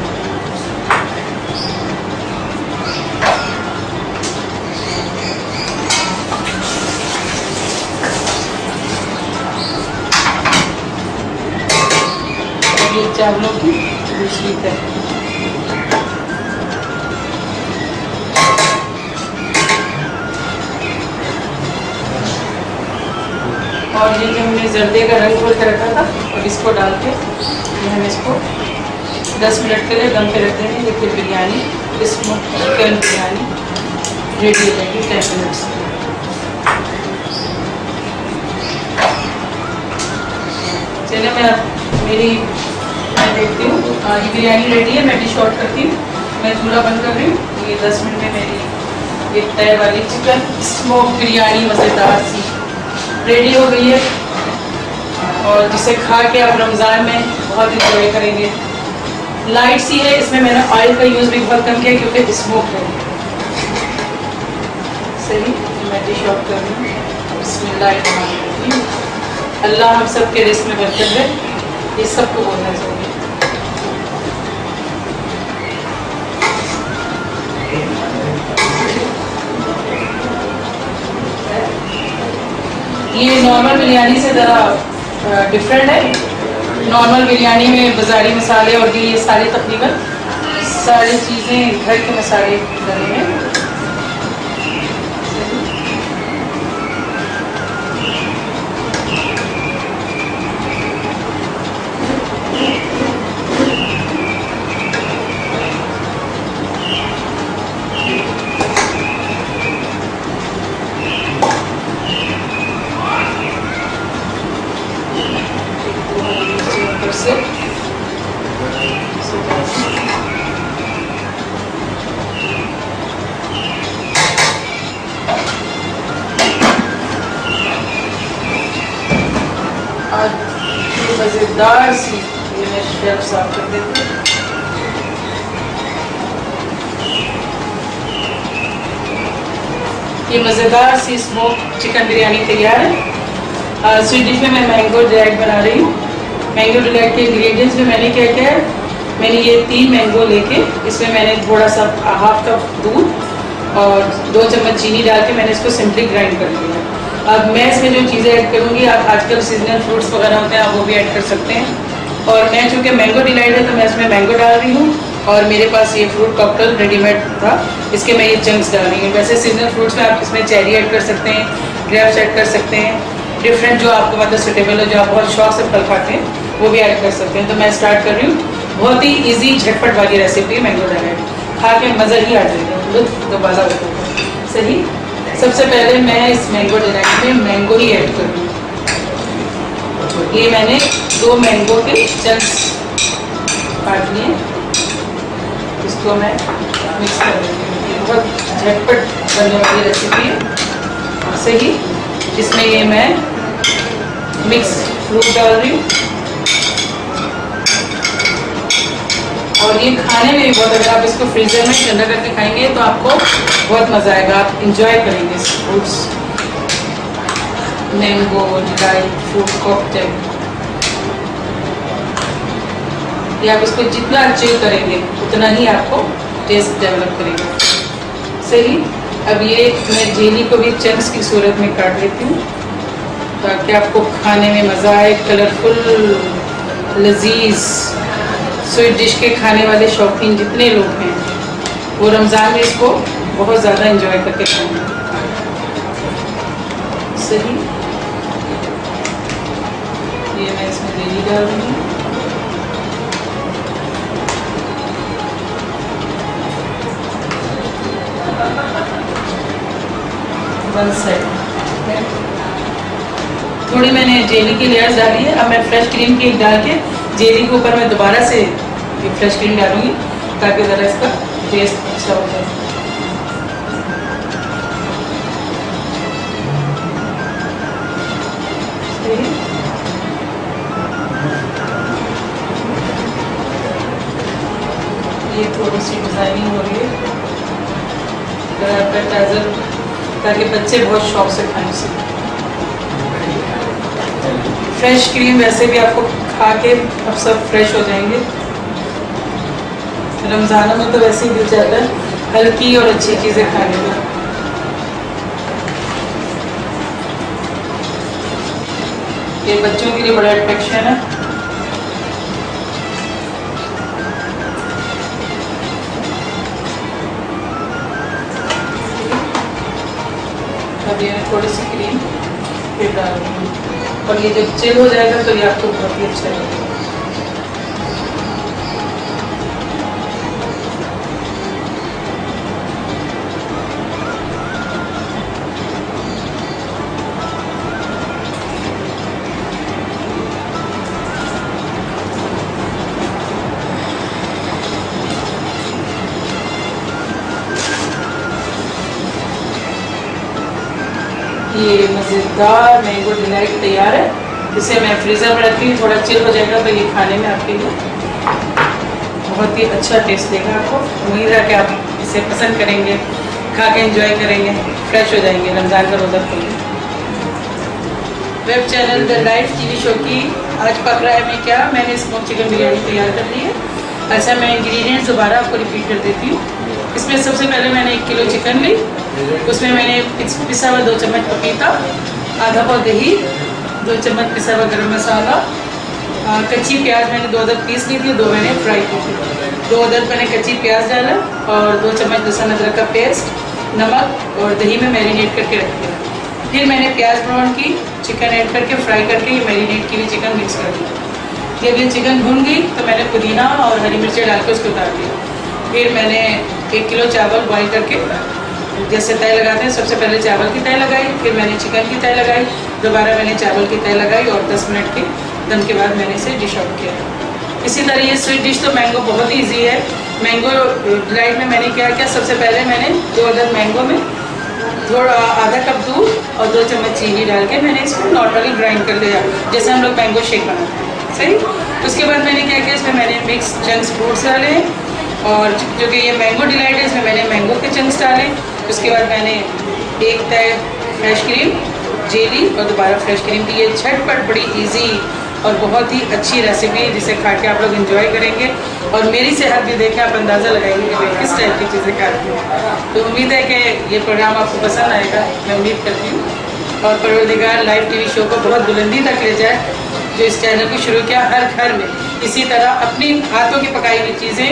ये चावलों की दूसरी तरीके। और ये जो हमने जर्दे का रंग घोल के रखा था, अब इसको डाल के ये हम इसको 10 मिनट के लिए दम पे रख देंगे। ये फिर biryani, smoke chicken biryani ready हो जाएगी 10 मिनट्स में। चलिए मैं देखती हूँ ये बिरयानी रेडी है। मैं डिश आउट करती हूँ, मैं चूल्हा बंद कर रही हूँ। ये 10 मिनट में मेरी ये तय वाली चिकन स्मोक बिरयानी मज़ेदार सी रेडी हो गई है, और जिसे खा के आप रमज़ान में बहुत इंजॉय करेंगे। लाइट सी है, इसमें मैंने ऑयल का यूज़ भी बहुत कम किया क्योंकि स्मोक है। सही, मैं डिश आउट कर रही हूँ। बिस्मिल्लाह, अल्लाह हम सब के रिस्क में बरकत दे, ये सबको बोलना चाहिए। ये नॉर्मल बिरयानी से ज़रा डिफरेंट है। नॉर्मल बिरयानी में बाज़ारी मसाले और ये सारे तकरीबन सारी चीज़ें घर के मसाले डले हैं। मज़ेदार सी ये मैं शेल्फ साफ कर देती हूँ। ये मज़ेदार सी स्मोक चिकन बिरयानी तैयार है। स्वीट डिश में मैं मैंगो डिलाइट बना रही हूँ। मैंगो डिलाइट के इंग्रेडिएंट्स में मैंने क्या क्या है, मैंने ये 3 मैंगो लेके इसमें मैंने थोड़ा सा हाफ कप दूध और 2 चम्मच चीनी डाल के मैंने इसको सिंपली ग्राइंड कर लिया। अब मैं इसमें जो चीज़ें ऐड करूँगी, आप आजकल सीजनल फ्रूट्स वगैरह होते हैं, आप वो भी ऐड कर सकते हैं। और मैं चूँकि मैंगो डिलाइट है तो मैं इसमें मैंगो डाल रही हूँ, और मेरे पास ये फ्रूट कॉकटेल रेडीमेड था, इसके मैं ये चंक्स डाल रही हूँ। वैसे सीजनल फ्रूट्स में आप इसमें चेरी ऐड कर सकते हैं, ग्रेप्स ऐड कर सकते हैं, डिफरेंट जो आपको मतलब सुटेबल हो, जो आप बहुत शौक से फल खाते हैं वो भी ऐड कर सकते हैं। तो मैं स्टार्ट कर रही हूँ। बहुत ही ईजी झटपट वाली रेसिपी है मैंगो डिलाइट, खा के मज़ा ही आ जाएगा, लुत्फ दोबारा होता है। सही, सबसे पहले मैं इस मैंगो डिलाइट में मैंगो ही ऐड कर रही हूँ। ये मैंने 2 मैंगो के चंक्स काट लिए, इसको मैं मिक्स कर देती हूँ। ये बहुत झटपट बनने वाली रेसिपी है। सही, इसमें ये मैं मिक्स फ्रूट डाल रही हूँ, और ये खाने में भी बहुत, अगर आप इसको फ्रीजर में ठंडा करके खाएंगे तो आपको बहुत मज़ा आएगा, आप इंजॉय करेंगे इस fruits mango delight fruit cocktail. ये आप इसको जितना अच्छे करेंगे उतना ही आपको टेस्ट डेवलप करेगा। सही, अब ये मैं जेली को भी चंक्स की सूरत में काट लेती हूँ ताकि आपको खाने में मज़ा आए। कलरफुल लजीज स्वीट डिश के खाने वाले शौकीन जितने लोग हैं वो रमज़ान में इसको बहुत ज़्यादा एंजॉय करके खाएंगे। सही, ये मैं इसमें जेली डाल रही हूँ। वन साइड थोड़ी मैंने जेली की लेयर्स डाली है। अब मैं फ्रेश क्रीम केक डाल के जेली के ऊपर मैं दोबारा से फ्रेश क्रीम डालूंगी ताकि ज़रा इसका टेस्ट अच्छा हो जाए। ये थोड़ी सी डिज़ाइनिंग हो रही है एपेटाइजर, ताकि बच्चे बहुत शौक से खाएं उसे। फ्रेश क्रीम वैसे भी आपको खा के अब सब फ्रेश हो जाएंगे। रमज़ानों में तो वैसे ही दिल चाहता है हल्की और अच्छी चीज़ें खाने में। ये बच्चों के लिए बड़ा अट्रैक्शन है। अब ये थोड़ी सी क्रीम फिर डाल दूँगी और ये जब चिल हो जाएगा तो ये आपको बहुत ही अच्छा लगेगा। ये मज़ेदार मैंगो डिलाइट तैयार है। इसे मैं फ्रीज़र में रखती हूँ, थोड़ा चिल हो जाएगा तो ये खाने में आपके लिए बहुत ही अच्छा टेस्ट देगा आपको। उम्मीद है कि आप इसे पसंद करेंगे, खा के एंजॉय करेंगे, फ्रेश हो जाएंगे रमज़ान का रोज़ा खोलेंगे। Web channel the live TV show की आज पकड़ा है मैं क्या, मैंने स्मोक चिकन बिरयानी तैयार कर ली है। अच्छा, मैं इंग्रेडिएंट्स दोबारा आपको रिपीट कर देती हूँ। इसमें सबसे पहले मैंने 1 किलो चिकन ली, उसमें मैंने पिसा हुआ 2 चम्मच पपीता, आधा पाव दही, 2 चम्मच पिसा हुआ गरम मसाला, कच्ची प्याज मैंने 2 अदद पीस ली थी, 2 मैंने फ्राई की थी। 2 अदद मैंने कच्ची प्याज डाला और 2 चम्मच लहसुन अदरक का पेस्ट, नमक और दही में मैरिनेट करके रख दिया। फिर मैंने प्याज ब्राउन की, चिकन ऐड करके फ्राई करके ये मैरिनेट की हुई चिकन मिक्स कर दिया। जब ये चिकन भून गई तो मैंने पुदीना और हरी मिर्ची डाल के उसको उतार दिया। फिर मैंने 1 किलो चावल बॉईल करके जैसे तय लगाते हैं, सबसे पहले चावल की तय लगाई, फिर मैंने चिकन की तय लगाई, दोबारा मैंने चावल की तय लगाई और 10 मिनट के दम के बाद मैंने इसे डिश आउट किया। इसी तरह ये स्वीट डिश तो मैंगो बहुत ईजी है। मैंगो डिलाइट में मैंने क्या किया, सबसे पहले मैंने 2 अदद मैंगो में थोड़ा आधा कप दूध और 2 चम्मच चीनी डाल के मैंने इसको नॉर्मली ग्राइंड कर लिया, जैसे हम लोग मैंगो शेक बनाते हैं। सही। उसके बाद मैंने क्या किया, इसमें मैंने मिक्स चंक्स फ्रूट्स डाले और जो कि ये मैंगो डिलाइट है इसमें मैंने मैंगो के चंक्स डाले। उसके बाद मैंने 1 तय फ्रेश क्रीम, जेली और दोबारा फ्रेश क्रीम दी। ये झटपट बड़ी इजी और बहुत ही अच्छी रेसिपी जिसे खा के आप लोग एंजॉय करेंगे और मेरी सेहत भी देखें, आप अंदाज़ा लगाएंगे कि मैं किस टाइप की चीज़ें खाती हूँ। तो उम्मीद है कि ये प्रोग्राम आपको पसंद आएगा, मैं उम्मीद करती हूँ। और परवरदिगार लाइव टीवी शो को बहुत बुलंदी तक ले जाए, जो इस चैनल को शुरू किया हर घर में इसी तरह अपनी हाथों की पकाई हुई चीज़ें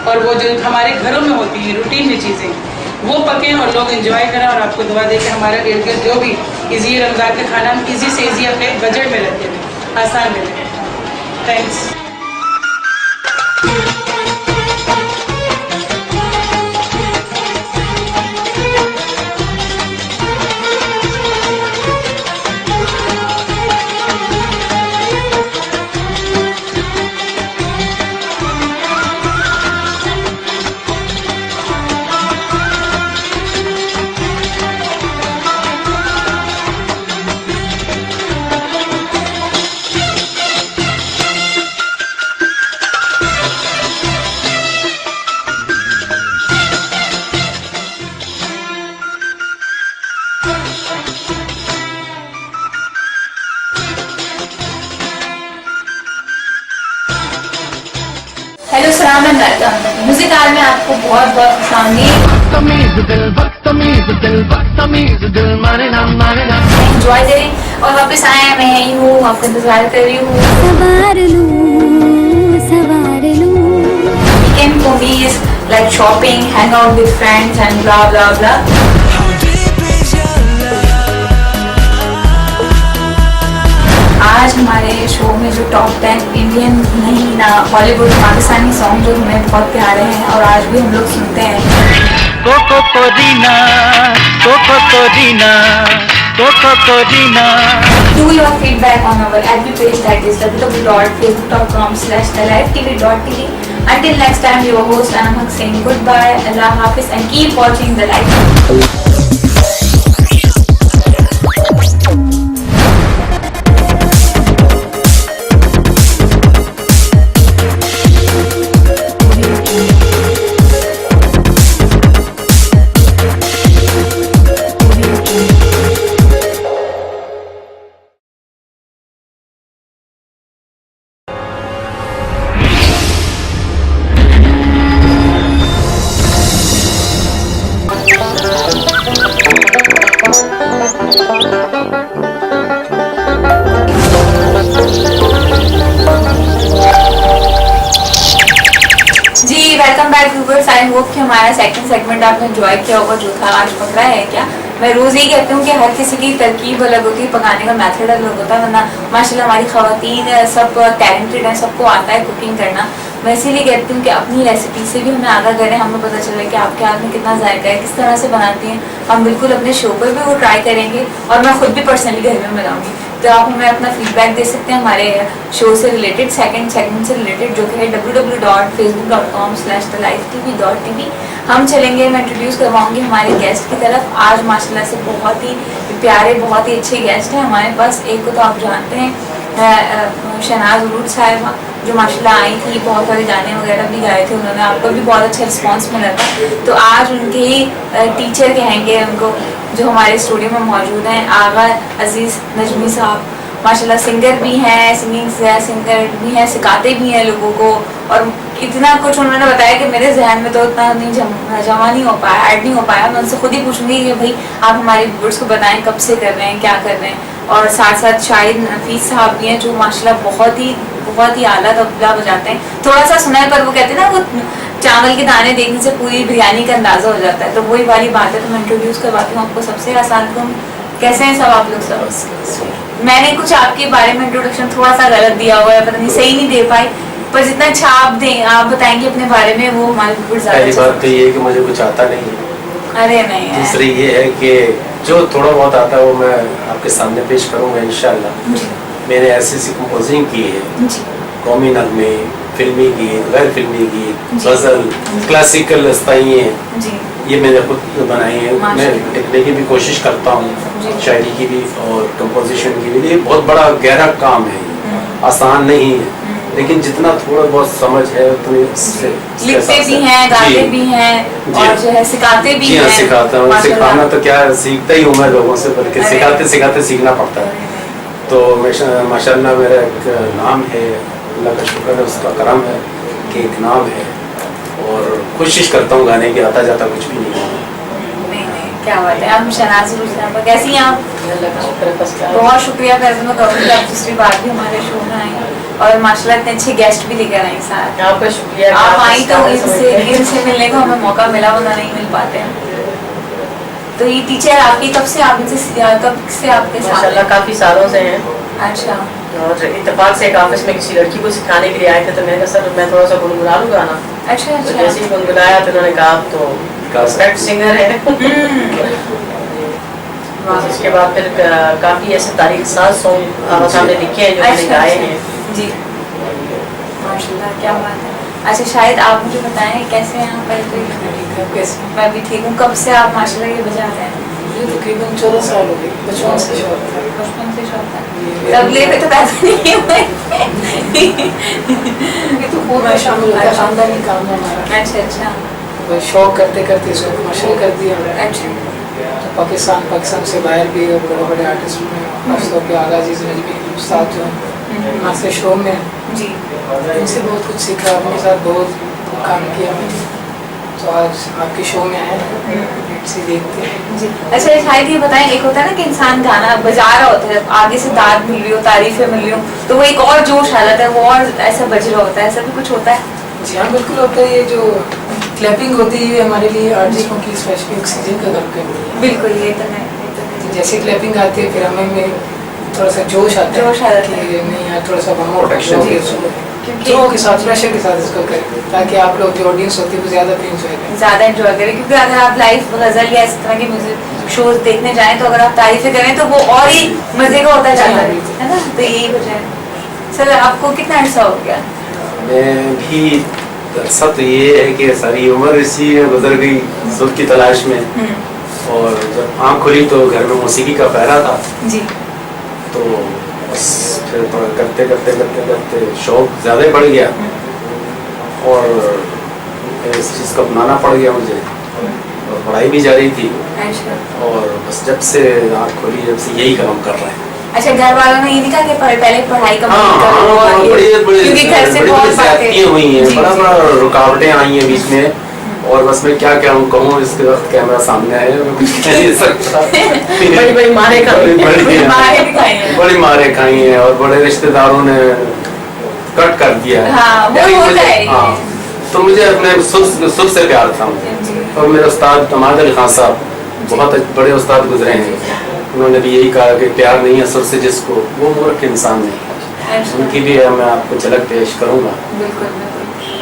और वो जो हमारे घरों में होती हैं रूटीन में चीज़ें वो पकें और लोग एंजॉय करें। और आपको दुआ दे के हमारे इर्द गिर्द जो भी इजी रमज़ान का खाना हम ईजी से ईजी अपने बजट में रखते हैं, आसान में रखें। थैंक्स। हेलो सलाम एंड वेलकम। म्यूजिक आर में आपको बहुत बहुत खुशामदीद। एंजॉय करें और वापस आए हैं, मैं यही हूँ, आपका इंतजार कर रही हूँ। Weekend movies like shopping, hang out with friends and blah blah blah. आज हमारे शो में जो टॉप 10 इंडियन नहीं ना हॉलीवुड पाकिस्तानी सॉन्ग जो हमें बहुत प्यारे हैं और आज भी हम लोग सुनते हैं। Koko Korina, Koko Korina, Koko Korina. Do your feedback on our FB page, that is www.facebook.com/thelifetv.tv. Until next time, your host Anamak saying goodbye, Allah Hafiz, and keep watching the live. Welcome back viewers. I hope कि हमारा सेकंड सेगमेंट आपने enjoy किया होगा जो था आज पकड़ा है क्या। मैं रोज़ यही कहती हूँ कि हर किसी की तरकीब अलग होती है, पकाने का मेथड अलग होता है, वरना माशाल्लाह हमारी ख़वातीन सब टैलेंटेड हैं, सबको आता है कुकिंग करना। मैं इसीलिए कहती हूँ कि अपनी रेसिपी से भी हमें आगाह करें, हमें पता चले कि आपके हाथ में कितना जायका है, किस तरह से बनाती हैं। हम बिल्कुल अपने शो पर भी वो ट्राई करेंगे और मैं खुद भी पर्सनली घर में बनाऊँगी। तो आप हमें अपना फीडबैक दे सकते हैं हमारे शो से रिलेटेड, सेकंड सेगमेंट से रिलेटेड, जो कि है www.facebook.com/thelifetv.tv। हम चलेंगे, मैं इंट्रोड्यूस करवाऊंगी हमारे गेस्ट की तरफ। आज माशाल्लाह से बहुत ही प्यारे, बहुत ही अच्छे गेस्ट हैं हमारे पास। एक को तो आप जानते हैं शहनाज उरूज साहिबा, जो माशाल्लाह आई थी, बहुत सारे गाने वगैरह भी गाए थे उन्होंने, आपको भी बहुत अच्छा रिस्पांस मिला था। तो आज उनके ही टीचर कहेंगे उनको, जो हमारे स्टूडियो में मौजूद हैं, आगा अजीज़ नजमी साहब। माशाल्लाह सिंगर भी हैं, सिंगर भी हैं, सिखाते भी हैं लोगों को, और इतना कुछ उन्होंने बताया कि मेरे जहन में तो इतना नहीं जमा नहीं हो पाया, ऐड नहीं हो पाया। मैं उनसे खुद ही पूछूंगी कि भाई आप हमारे व्यूअर्स को बताएं कब से कर रहे हैं, क्या कर रहे हैं। और साथ साथ शाहिद नफीस साहब भी हैं, जो माशाल्लाह बहुत ही आला तबला बजाते हैं। थोड़ा सा सुना है, पर वो कहते हैं ना, वो चावल के दाने देखने से पूरी बिरयानी का अंदाजा हो जाता है। तो वही वाली बात है। तो मैं इंट्रोड्यूस करवाती हूँ आपको सबसे आसान को। कैसे हैं सब आप लोग? सब मैंने कुछ आपके बारे में इंट्रोडक्शन थोड़ा सा गलत दिया हुआ है, पता नहीं सही नहीं दे पाई, पर जितना अच्छा आप बताएंगे अपने बारे में वो हमारे पहली बात तो ये है कि मुझे कुछ आता नहीं है। अरे नहीं है। दूसरी ये है कि जो थोड़ा बहुत आता है वो मैं आपके सामने पेश करूँगा इंशाल्लाह। मैंने ऐसी कंपोजिंग की है, कौमी नगमे, फिल्मी गीत, गैर फिल्मी गीत, गज़ल, क्लासिकल अस्ताइयाँ, ये मैंने खुद बनाई है। मैं लिखने की भी कोशिश करता हूँ, शायरी की भी और कंपोजिशन की भी। ये बहुत बड़ा गहरा काम है, आसान नहीं है, लेकिन जितना थोड़ा बहुत समझ है उतनी लिखते भी हैं, गाते भी हैं, और जो है सिखाते भी हैं। सिखाता हूँ। सिखाना तो क्या है, सीखता ही हूँ मैं लोगों से, बल्कि सिखाते सिखाते सीखना पड़ता है। तो माशाल्लाह मेरा एक नाम है, अल्लाह का शुक्र है, उसका करम है कि एक नाम है, और कोशिश करता हूँ गाने की, आता जाता कुछ भी नहीं है। क्या बात है। हम शहनाज उरूज साहिबा, कैसी हैं आप? बहुत शुक्रिया करती हूँ कि आप दूसरी बार भी हमारे शो में आई, और माशाल्लाह इतने अच्छे गेस्ट भी लेकर आई साथ। आपका शुक्रिया। आप आई तो इनसे मिलने को हमें मौका मिला, वरना नहीं मिल पाते हैं। तो ये टीचर आपकी कब से आपके साथ? माशाल्लाह काफी सालों से हैं। अच्छा। और इत्तेफाक से एक ऑफिस में किसी लड़की को सिखाने के लिए आए थे, तो मैंने कहा सर मैं थोड़ा सा गुनगुना लूँ गाना। अच्छा। तो जैसे ही गुनगुनाया तो उन्होंने कहा आप तो परफेक्ट सिंगर है। उसके बाद फिर काफी ऐसे तारीख साज सॉन्ग सामने लिखे हैं जो मैंने गाए हैं। जी माशाल्लाह, क्या बात है। अच्छा शायद आप मुझे बताएं कैसे हैं आप? कैसे? मैं भी ठीक हूँ। कब से आप माशाल्लाह ये बजा रहे हैं? ये तकरीबन 14 साल हो गए, बचपन से शौक था। बचपन से शौक था। तबले पे तो पैसे नहीं हुए। ये तो पूरा शामिल होता है, खानदानी काम है हमारा। अच्छा। शौक करते करते इसको कमर्शियल कर दिया। अच्छा। तो पाकिस्तान से बाहर भी और बड़े बड़े आर्टिस्ट में, खासतौर पर आगा अजीज नजमी उस्ताद जो हमारे शो में जी, इनसे बहुत कुछ सीखा, अपने साथ बहुत काम किया। तो आज आपके शो में आए से देखते हैं जी। अच्छा शायद ये बताएं, एक होता है ना कि इंसान गाना बजा रहा होता है, आगे से दाद मिल रही हो, तारीफें मिल रही हो, तो वो एक और जोश आ जाता है, वो और ऐसा बज रहा होता है, ऐसा भी कुछ होता है? जी हाँ बिल्कुल होता है। ये जो क्लैपिंग होती है हमारे लिए आर्टिस्टों की स्पेशली ऑक्सीजन का काम करती है। बिल्कुल, ये तो है। जैसे क्लैपिंग आती है फिर हमें में थोड़ा सा जोश आता है कि नहीं यार थोड़ा सा जो के साथ प्रेशर के साथ इसको करें, ताकि आप लोग जो ऑडियंस होती है वो ज़्यादा एंजॉय करें, क्योंकि अगर आप लाइव गज़ल या इस तरह के म्यूजिक शोज देखने जाएं तो अगर आप तारीफें करें तो वो और ही मज़े का होता जाता है ना। तो यही वजह है। सर आपको कितना अर्सा हो गया? मैं भी अर्सा तो ये है कि सारी उम्र इसी में गुजर गई सुख की तलाश में, और जब आँख खुली तो घर में मौसीकी का पहरा था जी। तो बस फिर करते करते शौक ज़्यादा बढ़ गया, और इस चीज़ को अपनाना पड़ गया मुझे, और पढ़ाई भी जारी थी। और बस जब से आँख खोली जब से यही काम कर रहे हैं। अच्छा, घर वालों ने ये नहीं कहा कि पहले पढ़ाई कंप्लीट करो, क्योंकि घर से बहुत बातें हुई हैं, बड़ा रुकावटें आई हैं बीच में, और बस मैं क्या कहूँ इसके वक्त कैमरा सामने है, बड़ी मारें खाई हैं, और बड़े रिश्तेदारों ने कट कर दिया है। तो मुझे अपने सुर से प्यार था। और मेरे उस्ताद तमाद अली खान साहब बहुत बड़े उस्ताद गुजरे हैं, उन्होंने भी यही कहा कि प्यार नहीं है सुर से जिसको, वो मूर्ख इंसान नहीं। उनकी भी मैं आपको झलक पेश करूँगा।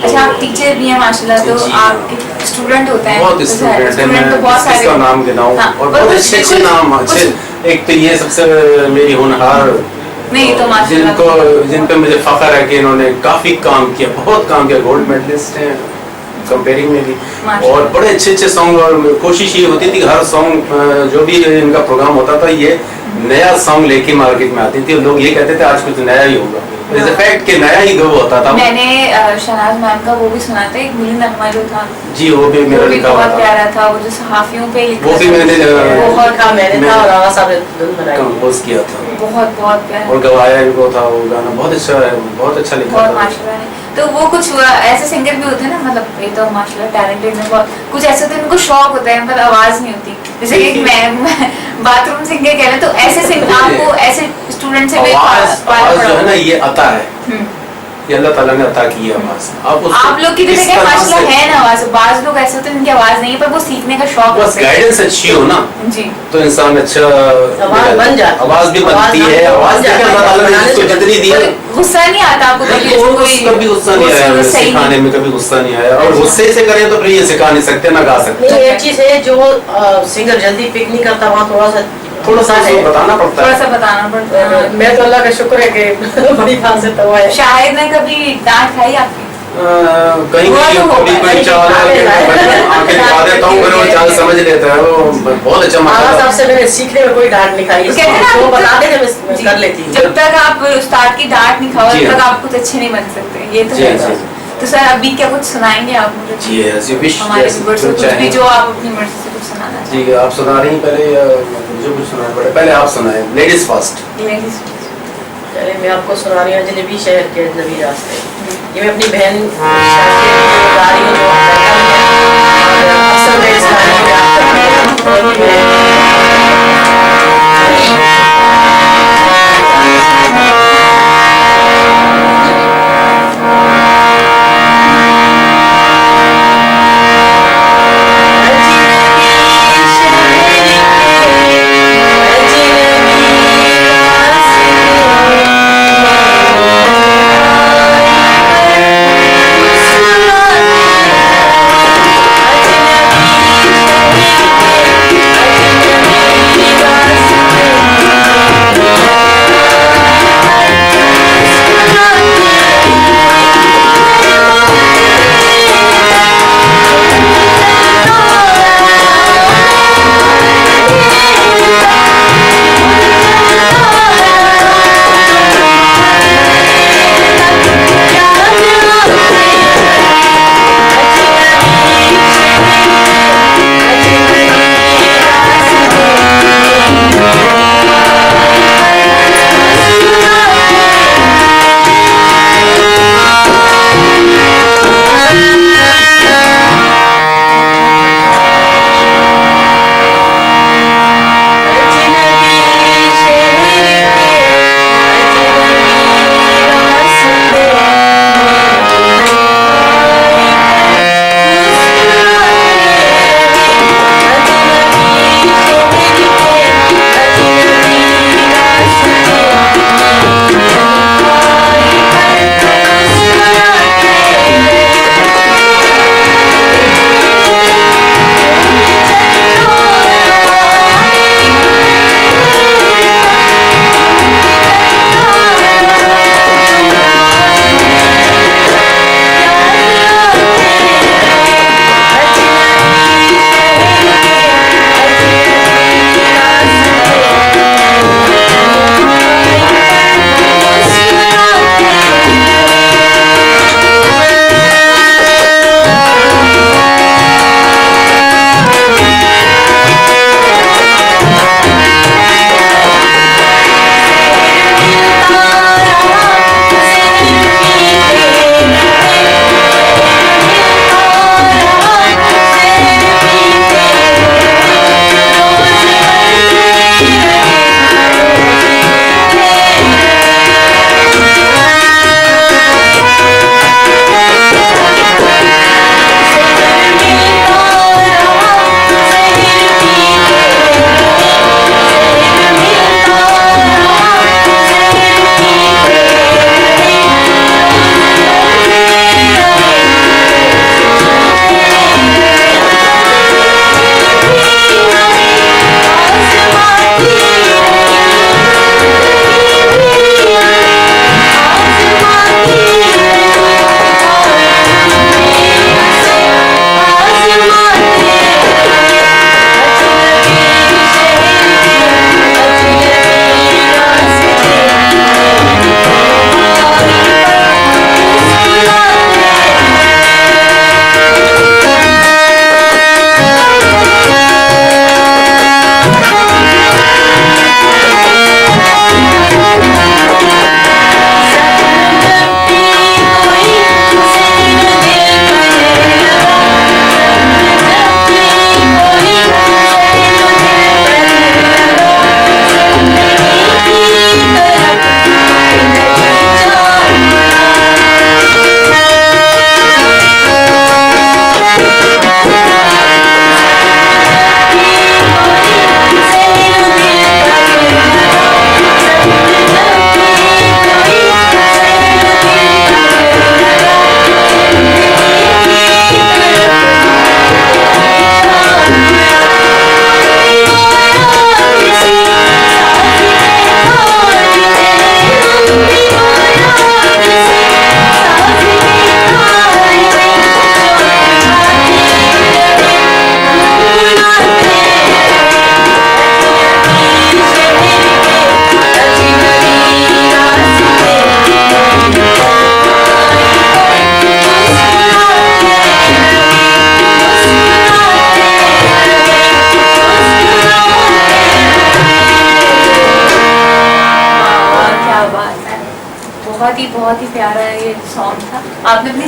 अच्छा, आप टीचर भी हैं माशाल्लाह, तो आपके स्टूडेंट होते हैं? बहुत स्टूडेंट हैं, मैं किसका नाम गिनाऊं? और बहुत अच्छे अच्छे नाम अच्छे। एक तो ये सबसे मेरी होनहार जिन पे मुझे फख्र है कि इन्होंने काफ़ी काम किया, बहुत काम किया, गोल्ड मेडलिस्ट हैं कंपेयरिंग में भी, और बड़े अच्छे अच्छे सॉन्ग। और कोशिश ये होती थी कि हर सॉन्ग जो भी इनका प्रोग्राम होता था ये नया सॉन्ग लेके मार्केट में आती थी, और लोग ये कहते थे आज कुछ नया ही होगा। फैक्ट के नया ही गो होता था। मैंने शहनाज मैम का वो भी सुना था, एक बुलंद नगमा जो था जी, वो भी मेरा लिखा हुआ बहुत प्यारा था, वो जो सहाफियों पे लिखा, वो भी मैंने कंपोज किया था, बहुत बहुत प्यारा, और गवाया इनको था वो गाना, बहुत अच्छा है, बहुत अच्छा लिखा बहुत माशाल्लाह है। तो वो कुछ ऐसे सिंगर भी होते हैं ना, मतलब ये तो माशाल्लाह टैलेंटेड है बहुत, कुछ ऐसे होते हैं उनको शौक होता है, मतलब आवाज नहीं होती, जैसे कि मैं बाथरूम सिंगर कह रहे हैं, तो ऐसे सिंगर आपको ऐसे स्टूडेंट से भी आवाज जो है ना ये अता है, ये अल्लाह ताला ने अता की है आवाज। आप लोग की तो देखिए माशाल्लाह है ना आवाज, बाज लोग ऐसे होते हैं जिनकी आवाज नहीं है पर वो सीखने का शौक, बस गाइडेंस अच्छी हो ना जी तो इंसान अच्छा बन जाता, आवाज भी बनती है, आवाज जितनी दी है। गुस्सा नहीं आता आपको कभी गुस्सा नहीं आया सिखाने में, कभी गुस्सा नहीं आया, और गुस्से से करें तो फिर ये सिखा नहीं सकते ना गा सकते। एक चीज है जो सिंगर जल्दी पिक नहीं करता, वहाँ थोड़ा सा बताना पड़ता है, थोड़ा सा बताना पड़ता है। मैं तो अल्लाह का शुक्र है कि बड़ी बात से तो है। शायद मैं कभी डांट खाई आपकी कहीं कभी कोई चाल आंखें दिखा देता हूँ, फिर वो चाल समझ लेता है, वो बहुत अच्छा माशाल्लाह। साहब से मैंने सीखने में कोई डांट नहीं खाई, वो बता दे मैं कर लेती। जब तक आप उस्ताद की डांट नहीं खाओ तब तक आप कुछ अच्छे नहीं बन सकते, ये तो है। तो सर अभी क्या कुछ सुनाएंगे आप मुझे? जी हमारे व्यूअर्स को कुछ भी जो आप अपनी मर्जी से कुछ सुनाना जी, आप सुना रही हैं पहले या मुझे कुछ सुनाना पड़े? पहले आप सुनाएं, लेडीज फर्स्ट। चलिए मैं आपको सुना रही हूँ अजनबी शहर के अजनबी रास्ते। ये मैं अपनी बहन गा रही हूँ, अक्सर मैं इस गाने में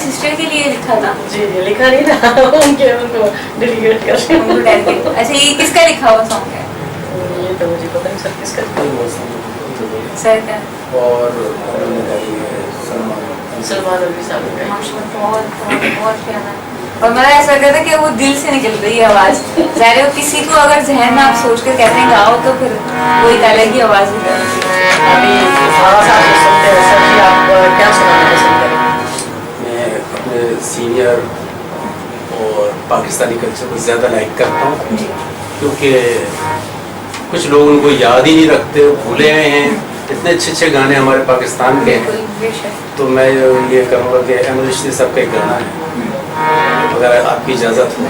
सिस्टर के लिए लिखा था? जी लिखा नहीं था, उनके उनको डेलीगेट कर अच्छा, ये किसका लिखा हुआ सॉन्ग है? ये तो मुझे पता नहीं सर किसका सर क्या? और सलमान अली साहब का। माशाल्लाह, बहुत प्यारा। और मेरा ऐसा लगता था कि वो दिल से निकल रही है आवाज। ज़ाहिर है किसी को अगर जहन में आप सोच कर कहते हैं गाओ तो फिर वो एक अलग ही आवाज होती है। अभी आप क्या सुनाना पसंद करें? मैं अपने सीनियर और पाकिस्तानी कल्चर को ज़्यादा लाइक करता हूँ, क्योंकि कुछ लोग उनको याद ही नहीं रखते, भूले हुए हैं। इतने अच्छे अच्छे गाने हमारे पाकिस्तान के हैं, तो मैं ये कहूँगा कि अहमद रशीद साहब का एक गाना है, अगर आपकी इजाज़त हो।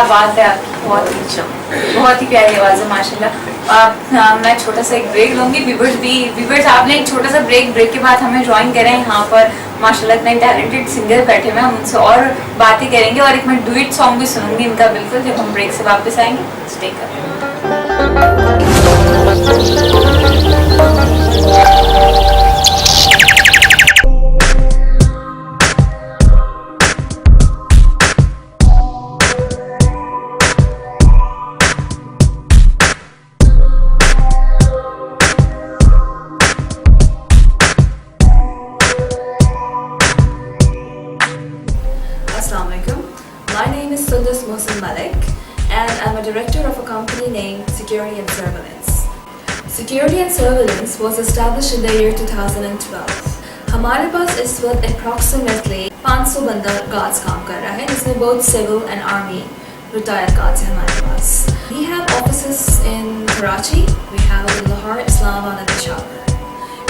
बात है आपकी, बहुत ही अच्छा, बहुत ही प्यारी आवाज़ है माशाल्लाह। मैं छोटा सा एक ब्रेक लूँगी। व्यूअर्स आपने एक छोटा सा ब्रेक के बाद हमें ज्वाइन करें यहाँ पर माशाल्लाह इतने टैलेंटेड सिंगर बैठे हुए हैं, हम उनसे और बातें करेंगे और एक मैं डुएट सॉन्ग भी सुनूंगी इनका बिल्कुल जब हम ब्रेक से वापस आएंगे। Stay My name is Sundus Mohsin Malik and I'm a director of a company named Security and Surveillance. Security and Surveillance was established in the year 2012. हमारे पास इस वक्त approximately 500 बंदा guards काम कर रहा है, जिसमें both civil and army retired guards हैं हमारे पास. We have offices in Karachi, we have in Lahore, Islamabad and Peshawar.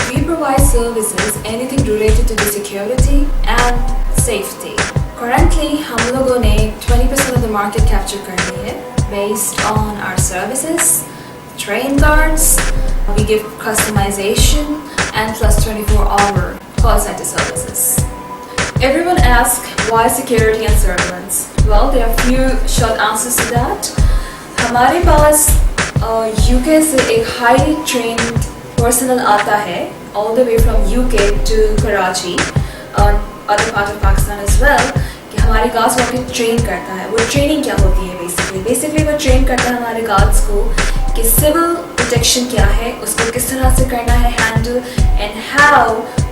We provide services anything related to the security and safety. Currently, हम लोगों ने 20% of the market capture कर ली है based on our services, train guards, we give customization and plus 24-hour call center services. Everyone asks why security and surveillance? Well, there are few short answers to that. हमारे पास UK से एक highly trained personnel आता है all the way from UK to Karachi, other part of Pakistan as well. कि हमारे guards को train करता है। वो ट्रेनिंग क्या होती है बेसिकली वो ट्रेन करता है हमारे गार्ड्स को कि सिविल प्रोटेक्शन क्या है, उसको किस तरह से करना है handle, and how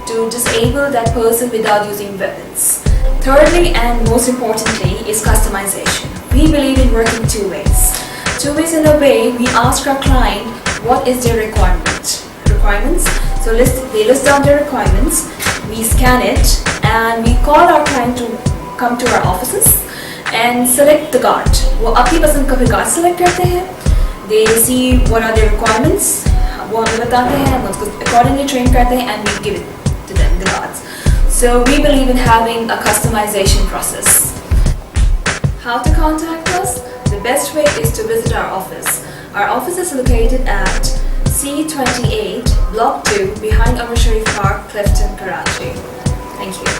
to disable that person without using weapons. Thirdly and most importantly is customization. We believe in working two ways. Two ways in a way, we ask our client what is their requirements. So they list down their requirements, we scan it, and we call our client to come to our offices and select the guard. वो अपनी पसंद का भी guard select करते हैं. They see what are their requirements. वो हमें बताते हैं, हम उसको accordingly train करते हैं, and we give it to them, the guards. So we believe in having a customization process. How to contact us? The best way is to visit our office. Our office is located at C28, Block 2, behind Umar Sharif Park, Clifton, Karachi. Thank you.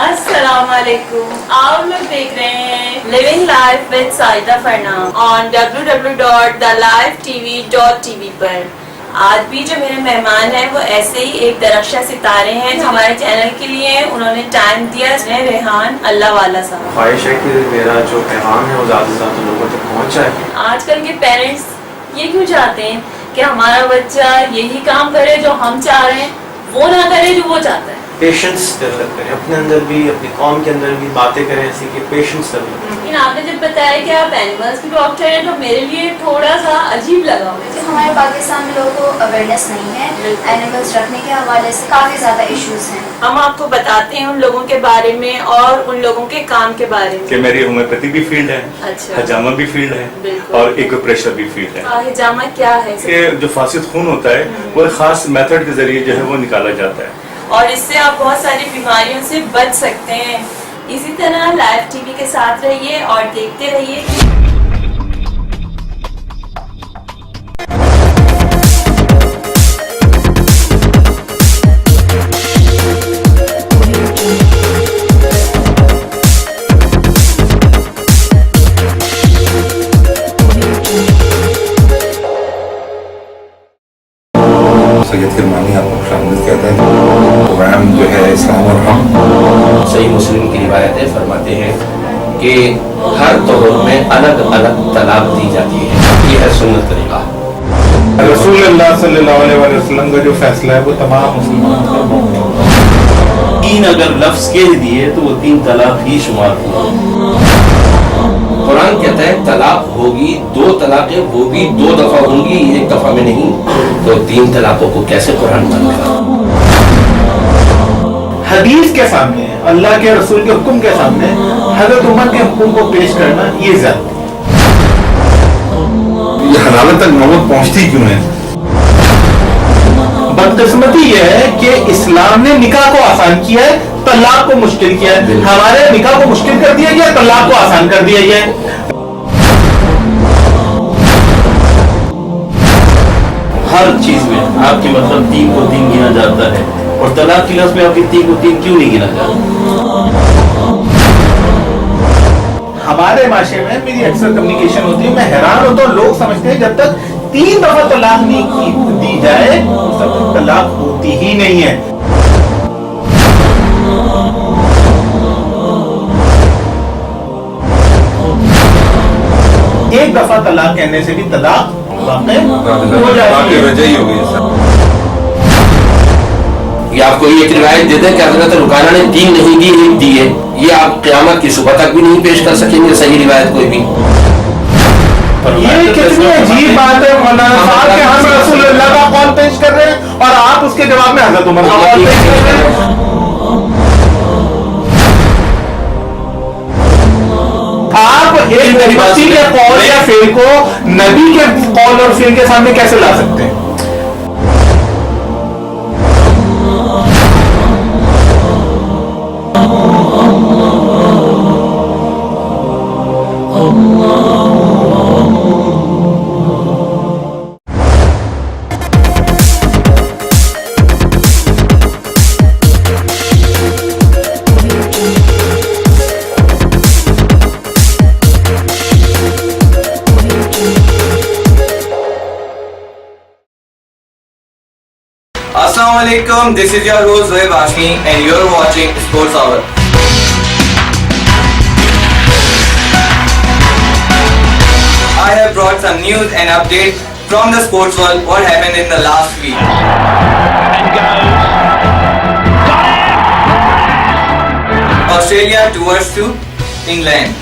अस्सलामुअलैकुम, आप लोग देख रहे हैं living life with Saida Farnam on www.thelifetv.tv पर। आज भी जो मेरे मेहमान हैं वो ऐसे ही एक दरख्शा सितारे हैं जो हमारे चैनल के लिए उन्होंने टाइम दिया। रेहान अल्लाह वाला साहब। ख्वाहिश है कि मेरा जो पैगाम है वो ज़्यादा से ज़्यादा लोगों तक पहुँच जाए। आजकल के पेरेंट्स ये क्यों चाहते हैं कि हमारा बच्चा यही काम करे जो हम चाह रहे हैं, वो ना करे जो वो चाहता है। पेशेंस डेवलप करें अपने अंदर भी, अपनी कौम के अंदर भी, बातें करें ऐसी कि पेशेंस डेवलप करें। लेकिन आपने जब बताया कि आप एनिमल्स के डॉक्टर हैं तो मेरे लिए थोड़ा सा अजीब लगा। हमारे पाकिस्तान में लोगों को अवेयरनेस नहीं है, एनिमल्स रखने के हवाले से काफ़ी ज़्यादा इश्यूज हैं। हम आपको बताते हैं उन लोगों के बारे में और उन लोगों के काम के बारे में। कि मेरी होम्योपैथी भी फील्ड है, अच्छा, हजामा भी फील्ड है और एक्यूप्रेशर भी फील्ड है। हजामा क्या है? कि जो फासिद खून होता है वो एक खास मेथड के जरिए जो है वो निकाला जाता है और इससे आप बहुत सारी बीमारियों से बच सकते हैं। इसी तरह लाइव टीवी के साथ रहिए और देखते रहिए। सैयद किरमानी आपको शामिल कहते हैं। प्रोग्राम जो है इस्लाम और हम सही मुस्लिम की रिवायतें फरमाते हैं कि हर तौर में अलग अलग तलाक दी जाती है। ये है सुन्नत तरीका। रसूलुल्लाह सल्लल्लाहु अलैहि वसल्लम का जो फैसला है वो तमाम मुसलमानों पर मौजूद है। तीन अगर लफ्ज कह दिए तो वो 3 तलाक ही शुमार होगा। कुरान कहता है तलाक होगी, 2 तलाकें वो भी 2 दफा होंगी, 1 दफा में नहीं। तो 3 तलाकों को कैसे कुरान मानेगा? हदीस के सामने, अल्लाह के रसूल के हुक्म के सामने हजरत उमर के हुक्म को पेश करना ये ज्यादती है। ये अदालत तक नौबत पहुंचती क्यों है? बदकिस्मती ये है कि इस्लाम ने निकाह को आसान किया है, तलाक को मुश्किल किया है। हमारे निकाह को मुश्किल कर दिया गया, तलाक को आसान कर दिया गया है। हर चीज में आपके मतलब 3 को 3 गिना जाता है और तलाक की लफ्ज में आपकी 3 को 3 क्यों नहीं गिना जाता? हमारे माशरे में मेरी अक्सर कम्युनिकेशन होती है, मैं हैरान होता हूँ। लोग समझते हैं जब तक 3 दफा तलाक नहीं दी जाए तब तक तलाक होती ही नहीं है। एक दफा तलाक कहने से भी तलाक ये आपको एक रिवायत दे दें कि हजरत रुकाना ने 3 नहीं दी, 1 दी है। ये आप क़यामत की सुबह तक भी नहीं पेश कर सकेंगे सही रिवायत कोई भी। ये कितनी अजीब बात है मौलाना साहब कि हम रसूलुल्लाह का कौल पेश कर रहे हैं और आप उसके जवाब में हजरत उमर का कौल पेश कर रहे हैं। आप एक व्यक्ति के कौल या फेल को नबी के कौल और फेल के सामने कैसे ला सकते हैं? Assalamu alaikum, this is your host Zohaib Hashmi and you're watching Sports Hour. I have brought some news and updates from the sports world, what happened in the last week. Australia tours to England.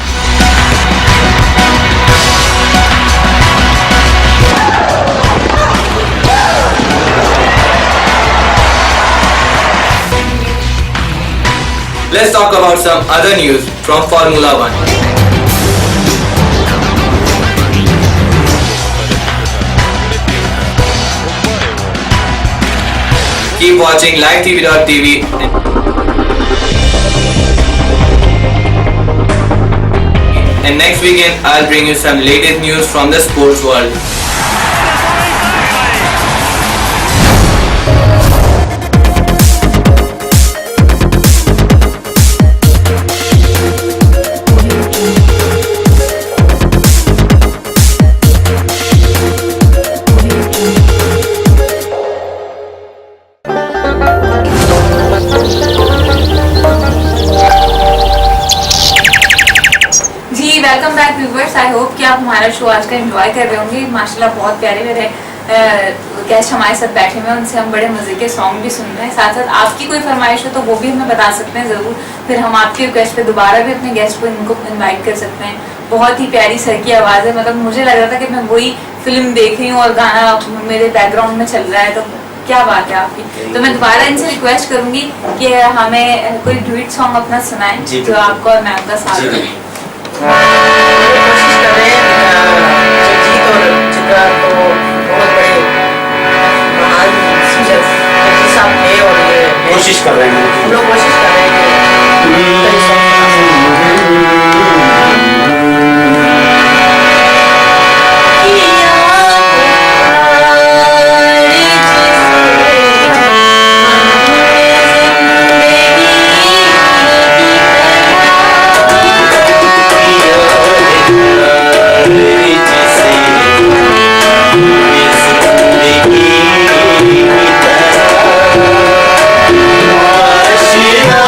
Let's talk about some other news from Formula 1. Keep watching livetv.tv. And next weekend I'll bring you some latest news from the sports world. Welcome back viewers, I hope कि आप हमारा show आज का enjoy कर रहे होंगे। माशाल्लाह बहुत प्यारे प्यारे गेस्ट हमारे साथ बैठे हुए हैं, उनसे हम बड़े मजे के सॉन्ग भी सुन रहे हैं। साथ साथ आपकी कोई फरमाइश हो तो वो भी हमें बता सकते हैं ज़रूर, फिर हम आपके रिक्वेस्ट पे दोबारा भी अपने गेस्ट को इनको इन्वाइट कर सकते हैं। बहुत ही प्यारी सर की आवाज़ है, मतलब मुझे लग रहा था कि मैं वही फिल्म देख रही हूँ और गाना मेरे बैकग्राउंड में चल रहा है, तो क्या बात है आपकी। तो मैं दोबारा इनसे रिक्वेस्ट करूंगी कि हमें कोई ड्यूट सॉन्ग अपना सुनाएं जो आपको और मैम का साथ दें। कोशिश कर रहे हैं जगजीत और चित्रा तो बहुत बड़े महान सिंगर साहब थे और ये कोशिश कर रहे हैं, हम लोग कोशिश कर रहे हैं Yeah.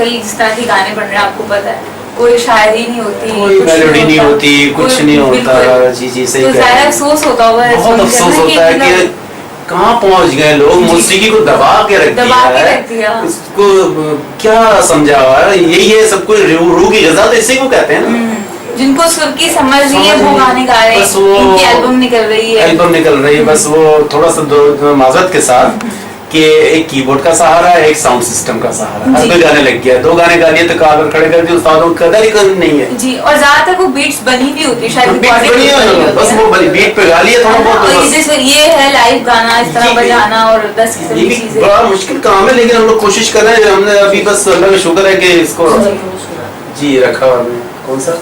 वही जिस तरह के गाने बन रहे हैं आपको पता है, कोई शायरी नहीं होती, कोई मेलोडी नहीं होती, कुछ नहीं होता। जी जी सही तो ज़्यादा अफसोस होता होगा, बहुत अफसोस होता है कि कहाँ पहुंच गए लोग, मौसीकी को दबा के रख दिया है, इसको क्या समझा हुआ है, यही है सब कुछ रूह की ग़ज़ा, तो इसी को कहते हैं ना। जिनको सुर की समझ नहीं है वो गाने गा रहे हैं, इनकी एल्बम निकल रही है, बस वो थोड़ा सा माजरत के साथ कि एक कीबोर्ड का सहारा है, एक साउंड सिस्टम का सहारा, हर कोई गाने लग गया, 2 गाने गा लिए तो काबर खड़े कर दिए, उस्तादों की कदर ही नहीं है जी। और ज्यादातर वो बीट्स बनी भी होती है, शायद बस वो बीट पे गा लिया थोड़ा बहुत, जैसे ये है लाइव गाना, इस तरह बजाना और 10 चीजें, बड़ा मुश्किल काम है, लेकिन हम लोग कोशिश कर रहे हैं। हमने अभी बस अल्लाह का शुक्र है कि इसको जी रखा हुआ है। कौन सा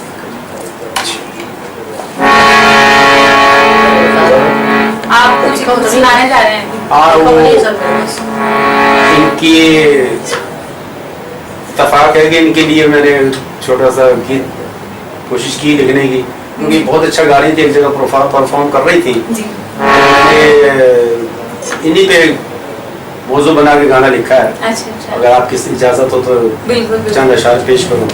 आप कुछ सुनाने जा रहे हैं? इनकी इत्तेफाक है कि इनके लिए मैंने छोटा सा गीत कोशिश की लिखने की, क्योंकि बहुत अच्छा गा रही थी, एक जगह परफॉर्म कर रही थी, इन्हीं पे मौजू बना के गाना लिखा है। अच्छा। अगर आपकी इजाजत हो तो चंद अशार पेश करूँ।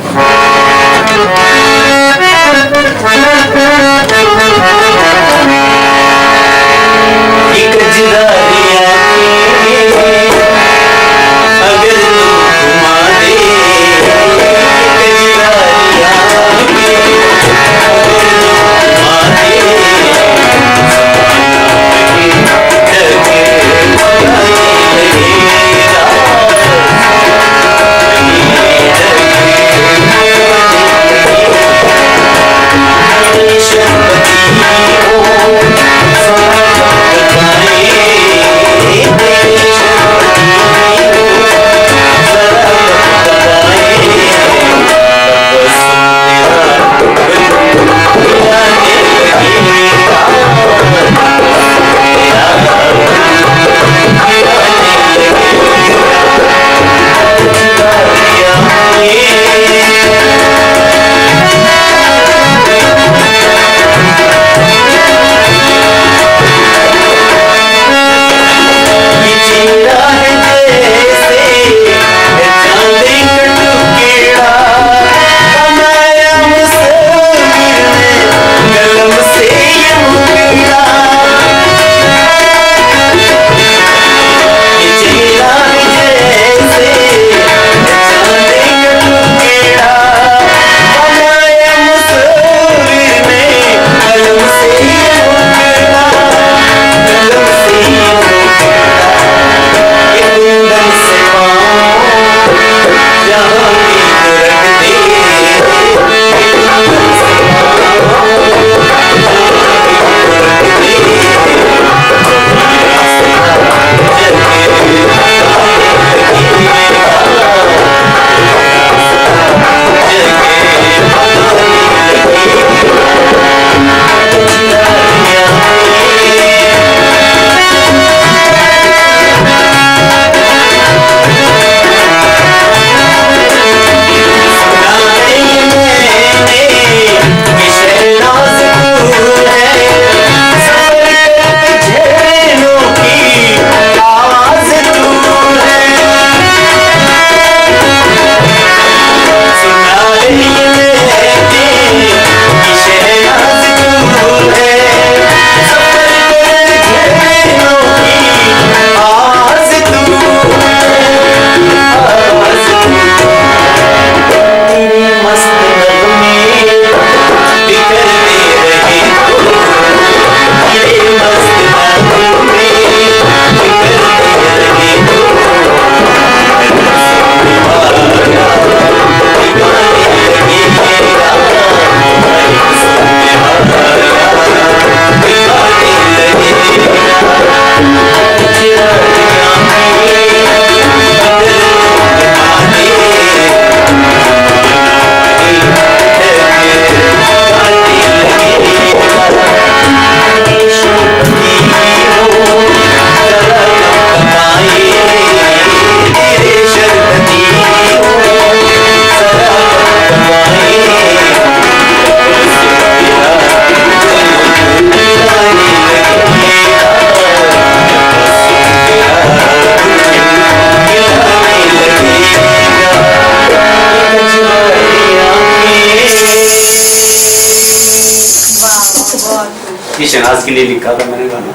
ये शहनाज के लिए लिखा था मैंने गाना।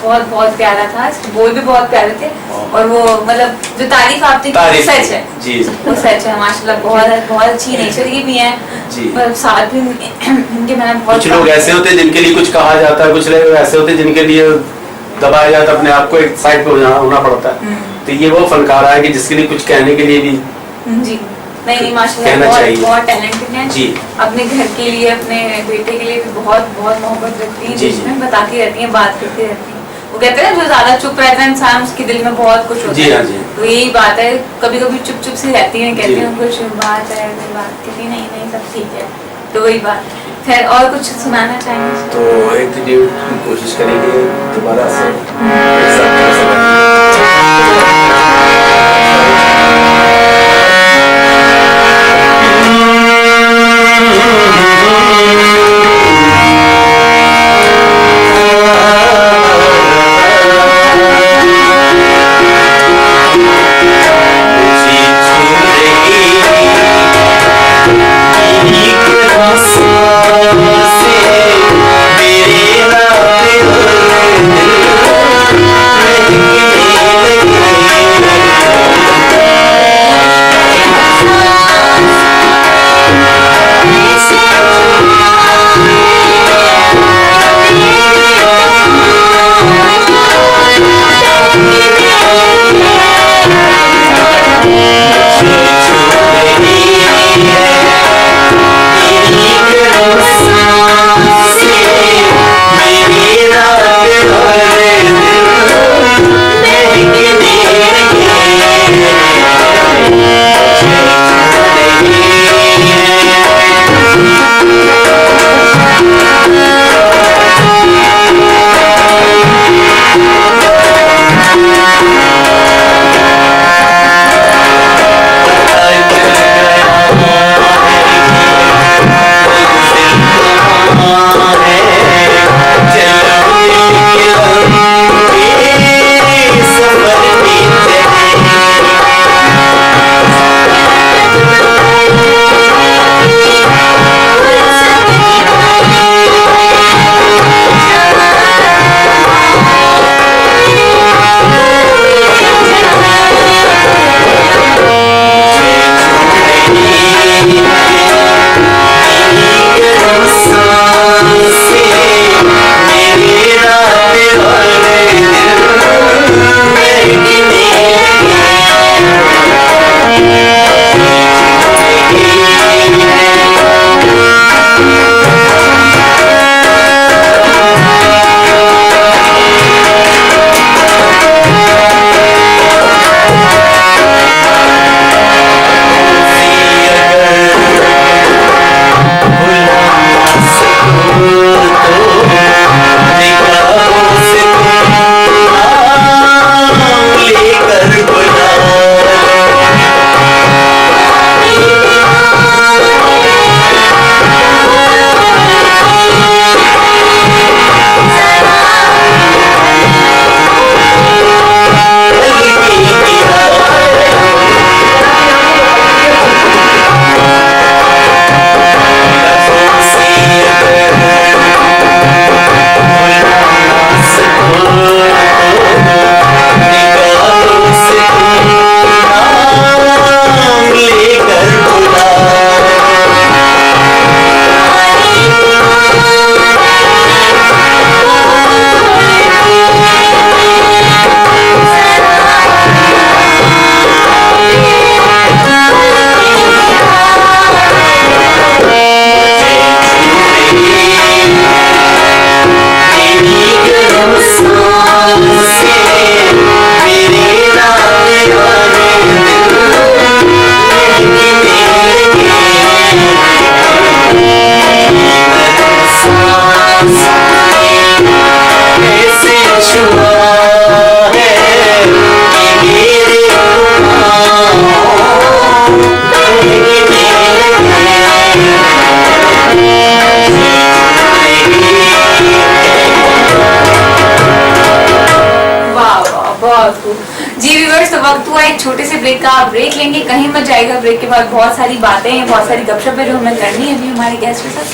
बहुत बहुत प्यारा था, इसके बोल भी बहुत प्यारे थे और वो मतलब जो तारीफ आपने की सच है जी, वो सच है माशाल्लाह। बहुत अच्छी नेचर की भी है मतलब साथ भी इनके मैंने बहुत। कुछ लोग ऐसे होते हैं जिनके लिए कुछ कहा जाता है, कुछ लोग ऐसे होते हैं जिनके लिए दबाया जाता है, अपने आप को एक साइड पे होना पड़ता है। तो ये वो फनकार है कि जिसके लिए कुछ कहने के लिए भी जी नहीं माशाल्लाह बहुत टैलेंटेड है जी। अपने घर के लिए अपने बेटे के लिए भी बहुत बहुत मोहब्बत रखती है, जिसमें बताती रहती हैं, बात करती रहती हैं। वो कहते हैं जो ज्यादा चुप रहता है इंसान उसके दिल में बहुत कुछ होता है, तो यही बात है। कभी कभी चुप चुप सी रहती है, कहती हैं कुछ बात है कोई बात, कहती नहीं सब ठीक है, तो वही बात। खैर और कुछ सुनाना चाहेंगे तो एक कोशिश करेंगे दोबारा से जी व्यूअर्स, तो वक्त हुआ एक छोटे से ब्रेक का। ब्रेक लेंगे, कहीं मत जाएगा। ब्रेक के बाद बहुत सारी बातें हैं, बहुत सारी गपशप है जो हमें करनी है अभी हमारे गेस्ट के साथ।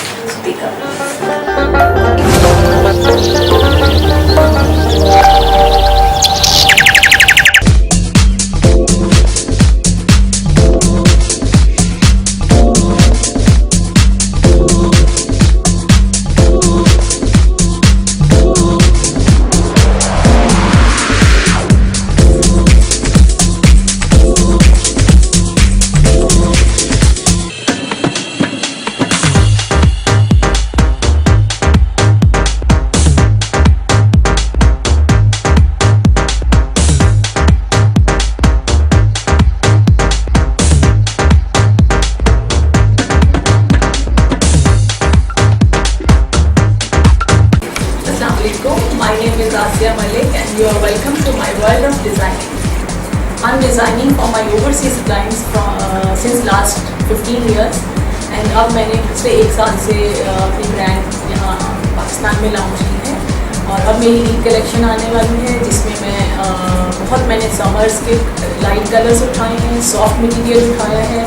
Asia Malik and you are welcome to my world of designing. I'm designing for my overseas clients since last 15 years and अब मैंने पिछले 1 साल से अपनी ब्रांड यहाँ पाकिस्तान में लॉन्च की है और अब मेरी ईद कलेक्शन आने वाली है जिसमें मैंने समर्स के लाइट कलर्स उठाए हैं, सॉफ्ट मटेरियल उठाया है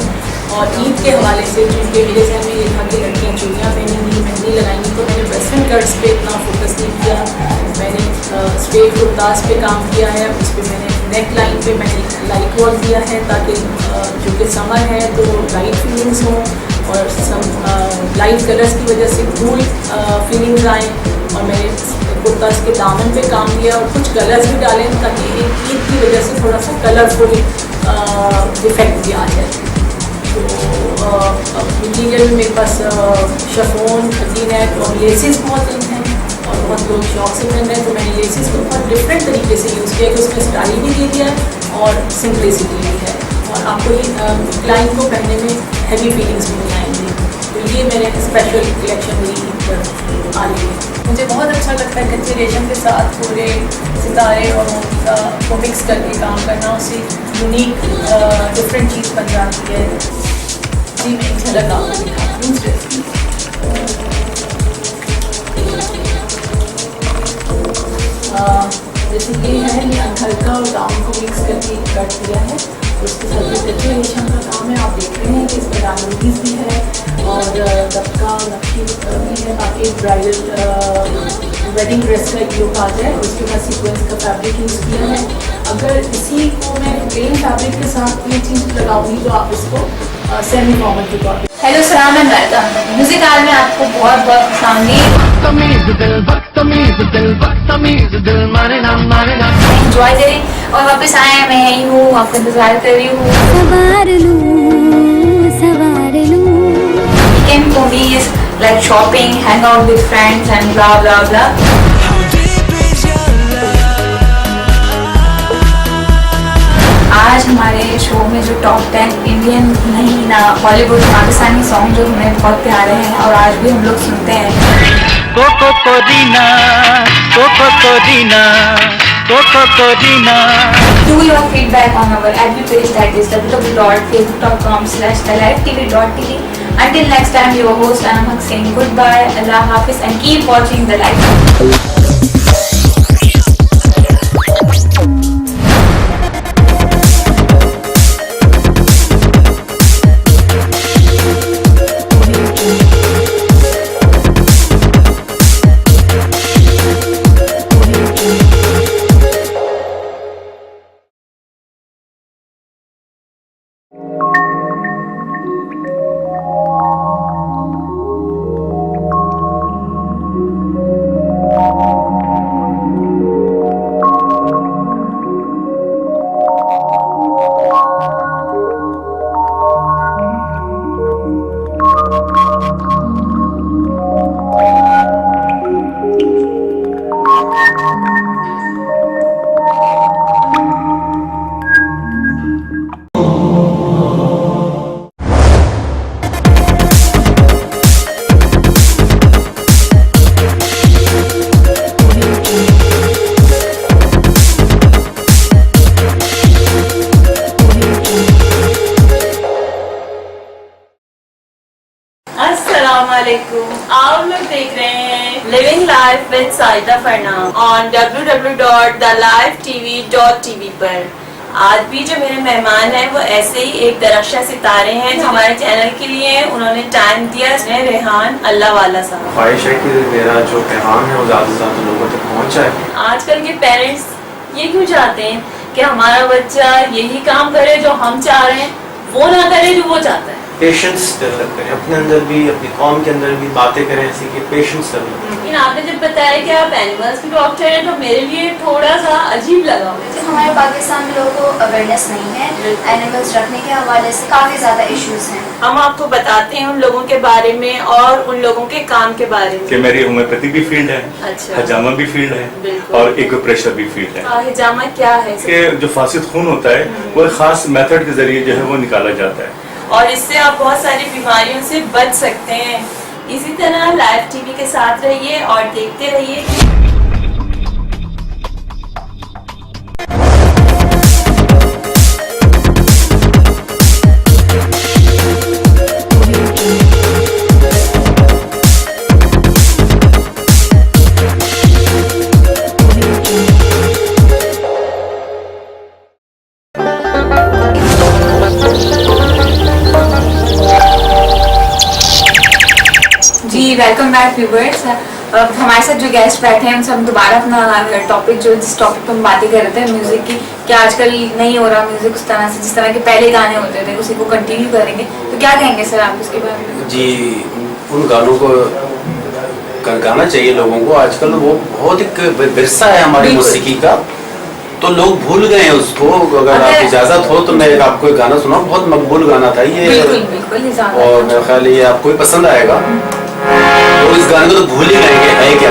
और ईद के हवाले से क्योंकि मेरे जहन में ये था कि लड़कियाँ चूड़ियाँ पहनेंगी, मेहंदी लगाएंगी तो मैंने वेस्टर्न कट्स पे इतना फोकस नहीं किया। मैंने स्ट्रेट कुर्तास पे काम किया है, उस पर मैंने नेक लाइन पे मैंने लाइट वर्क दिया है ताकि जो कि समर है तो लाइट फीलिंग्स हों और लाइट कलर्स की वजह से कूल फीलिंग्स आएँ और मैंने कुर्तास के दामन पे काम किया और कुछ कलर्स भी डाले ताकि एक ईद की वजह से थोड़ा सा कलरफुल इफेक्ट भी आ जाए। तो मटीरियल में मेरे पास शफोन, खजीनेट और लेसेस बहुत हैं और बहुत लोग शौक से पहन रहे हैं तो मैंने लेसेस को बहुत डिफरेंट तरीके से यूज़ किया कि उसमें स्टाइल भी दे दिया है और सिंपलिसिटी भी है और आपको ये क्लाइंट को पहनने में हैवी फीलिंग्स भी नहीं आएंगी। तो ये मेरे स्पेशल कलेक्शन मेरी ईद आ रही है। मुझे बहुत अच्छा लगता है कच्चे रेशम के साथ पूरे सितारे और मोती का को मिक्स करके काम करना, उससे यूनिक डिफरेंट चीज़ बन जाती है। जी मैं एक झलक आपको दिखाती हूँ ड्रेस की। जैसे ये है, ये हल्का और गाउन को मिक्स करके कट दिया है, उसके साथ ये कच्चे रेशम का काम है। आप देख रहे हैं कि इस पर डायमंडीज भी है और दबका नक्शी भी है ताकि ब्राइडल वेडिंग ड्रेस का एक लुक आ जाए। उसके बाद सीक्वेंस का फैब्रिक यूज़ किया है। अगर इसी को मैं प्लेन फैब्रिक के साथ ये चीज़ लगाऊंगी तो आप इसको सेमी फॉर्मल के तौर पर। हेलो सलाम एंड वेलकम। म्यूजिक आल में आपको बहुत बहुत एंजॉय करें और वापस आए मैं यही हूँ, आपका इंतजार कर रही हूँ। Weekend for me is like shopping, hang out with friends and blah blah blah. आज हमारे शो में जो टॉप 10 इंडियन नहीं ना बॉलीवुड पाकिस्तानी सॉन्ग जो हमें बहुत प्यारे हैं और आज भी हम लोग सुनते हैं। Koko Korina, Koko Korina, Koko Korina. Do your feedback on our FB page that is www.facebook.com/thelifetv.tv. Until next time, your host Anamak saying goodbye, Allah Hafiz, and keep watching The Life. आप लोग देख रहे हैं living life with Saida Farnam on www.thelifetv.tv पर। आज भी जो मेरे मेहमान हैं वो ऐसे ही एक दरख्शा सितारे हैं जो हमारे चैनल के लिए उन्होंने टाइम दिया। रेहान अल्लाह वाला साहब। ख्वाहिश है कि मेरा जो पैगाम है वो ज़्यादा से ज़्यादा लोगों तक पहुँच जाए। आजकल के पेरेंट्स ये क्यों चाहते हैं कि हमारा बच्चा यही काम करे जो हम चाह रहे हैं, वो ना करे जो वो चाहता है। पेशेंस डेवलप करें अपने अंदर भी, अपनी कौम के अंदर भी बातें करें ऐसी कि पेशेंस डेवलप करें। लेकिन आपने जब बताया कि आप एनिमल्स के डॉक्टर हैं तो मेरे लिए थोड़ा सा अजीब लगा। हमारे पाकिस्तान में लोगों को अवेयरनेस नहीं है एनिमल्स रखने के हवाले से, काफ़ी ज़्यादा इश्यूज हैं। हम आपको बताते हैं उन लोगों के बारे में और उन लोगों के काम के बारे में। कि मेरी होम्योपैथी भी फील्ड है, अच्छा, हजामा भी फील्ड है और एक्यूप्रेशर भी फील्ड है। हजामा क्या है? कि जो फासिद खून होता है वो एक खास मेथड के जरिए जो है वो निकाला जाता है और इससे आप बहुत सारी बीमारियों से बच सकते हैं। इसी तरह लाइव टीवी के साथ रहिए और देखते रहिए। Welcome back viewers. हमारे साथ जो गेस्ट बैठे हैं उनसे हम दोबारा अपना टॉपिक जिस टॉपिक पर हम बातें कर रहे थे म्यूजिक की, क्या आजकल नहीं हो रहा म्यूजिक उस तरह से जिस तरह के पहले गाने होते थे, उसी को कंटिन्यू करेंगे। तो क्या कहेंगे सर आप उसके बारे में? जी, उन गानों को गाना चाहिए लोगों को। आजकल वो बहुत एक विरसा है हमारी मौसीकी का, तो लोग भूल गए हैं उसको। अगर आप इजाजत हो तो मैं आपको एक गाना सुनाऊं, बहुत मकबूल गाना था ये। बिल्कुल, और मेरा ख्याल ये आपको भी पसंद आएगा। तो इस गाने को तो भूल ही गए है क्या।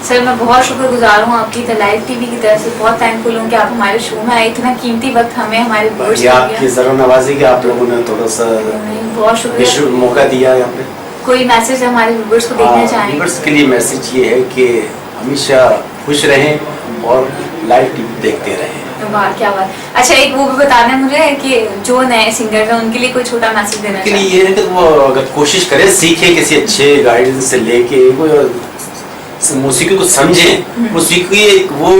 सर मैं बहुत शुक्रगुजार हूँ आपकी लाइव टीवी की तरफ से, बहुत थैंकफुल हूँ कि आप हमारे शो में आए, इतना कीमती वक्त हमें हमारे व्यूअर्स को आपकी जरूर नवाजी कि आप लोगों ने थोड़ा सा बहुत शुक्रिया मौका दिया यहाँ पे। कोई मैसेज हमारे व्यूअर्स को देखना चाहेंगे? व्यूअर्स के लिए मैसेज ये है कि हमेशा खुश रहें और लाइव टीवी देखते रहें। वाह क्या बात। अच्छा एक वो भी बताना है मुझे कि जो नए सिंगर हैं उनके लिए कोई छोटा मैसेज देना चाहिए? ये है कि वो अगर कोशिश करें, सीखे किसी अच्छे गाइडेंस से लेके मौसीकी को समझें। मौसीकी एक वो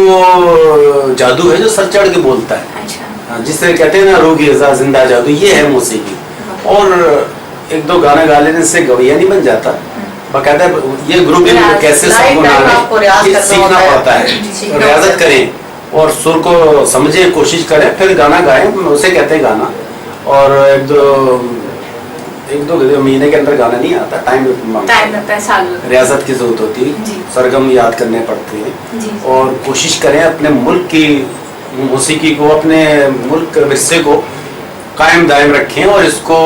जादू है जो सर चढ़ के बोलता है। अच्छा। जिस तरह कहते हैं ना रूह की ग़िज़ा जिंदा जादू, ये है मौसीकी। और एक दो गाना गा लेने से गवैया नहीं बन जाता, बाकायदा ये ग्रुप कैसे सीखना पड़ता है। रियाजत करें और सुर को समझें, कोशिश करें, फिर गाना गाएं, उसे कहते हैं गाना। और एक दो महीने के अंदर गाना नहीं आता, टाइम लगता है, साल रियाजत की जरूरत होती है, सरगम याद करने पड़ते हैं। और कोशिश करें अपने मुल्क की मौसीकी को, अपने मुल्क के विरसे को कायम दायम रखें और इसको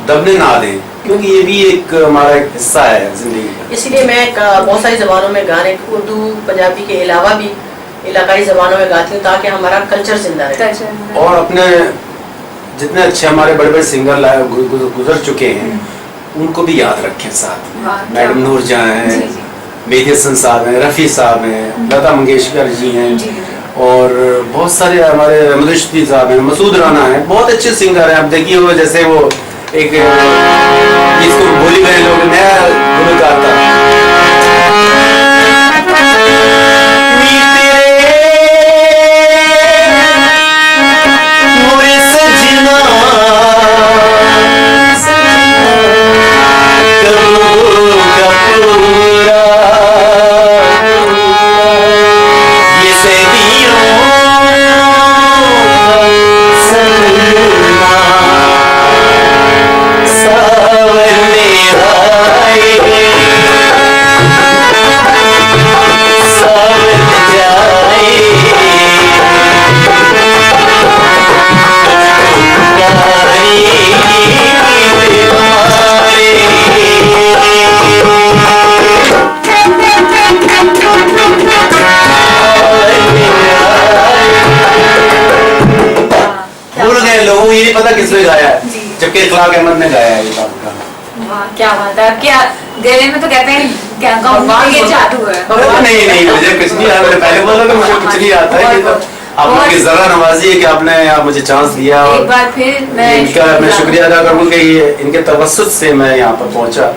दबने ना दें, क्योंकि ये भी एक हमारा एक हिस्सा है जिंदगी का। इसलिए मैं बहुत सारी जबानों में गाने, उर्दू पंजाबी के अलावा भी इलाकाई जबानों में गाती हूँ ताकि हमारा कल्चर जिंदा रहे। और अपने जितने अच्छे हमारे बड़े बड़े सिंगर गुजर चुके हैं उनको भी याद रखें साथ। मैडम नूर जहाँ हैं, मेहदी हसन साहब हैं, रफ़ी साहब हैं, लता मंगेशकर जी हैं, और बहुत सारे हमारे अहमद रशीद साहब हैं, मसूद राना हैं, बहुत अच्छे सिंगर हैं। अब देखिए वो जैसे वो एक इसको बोली गए लोग नया गुलकार था, सजना इशफाक अहमद ने गाया है ये गाना। वाह क्या बात है। क्या गले में तो कहते हैं क्या गाँव ये जादू है। नहीं मुझे कुछ नहीं आता, मैंने पहले बोला था मुझे कुछ नहीं आता है। आप लोगों की जरा नवाजी है कि आपने आप मुझे चांस दिया, एक बार फिर इनका मैं शुक्रिया अदा करूँगा कि इनके तवस्सुत से मैं यहाँ पर पहुँचा,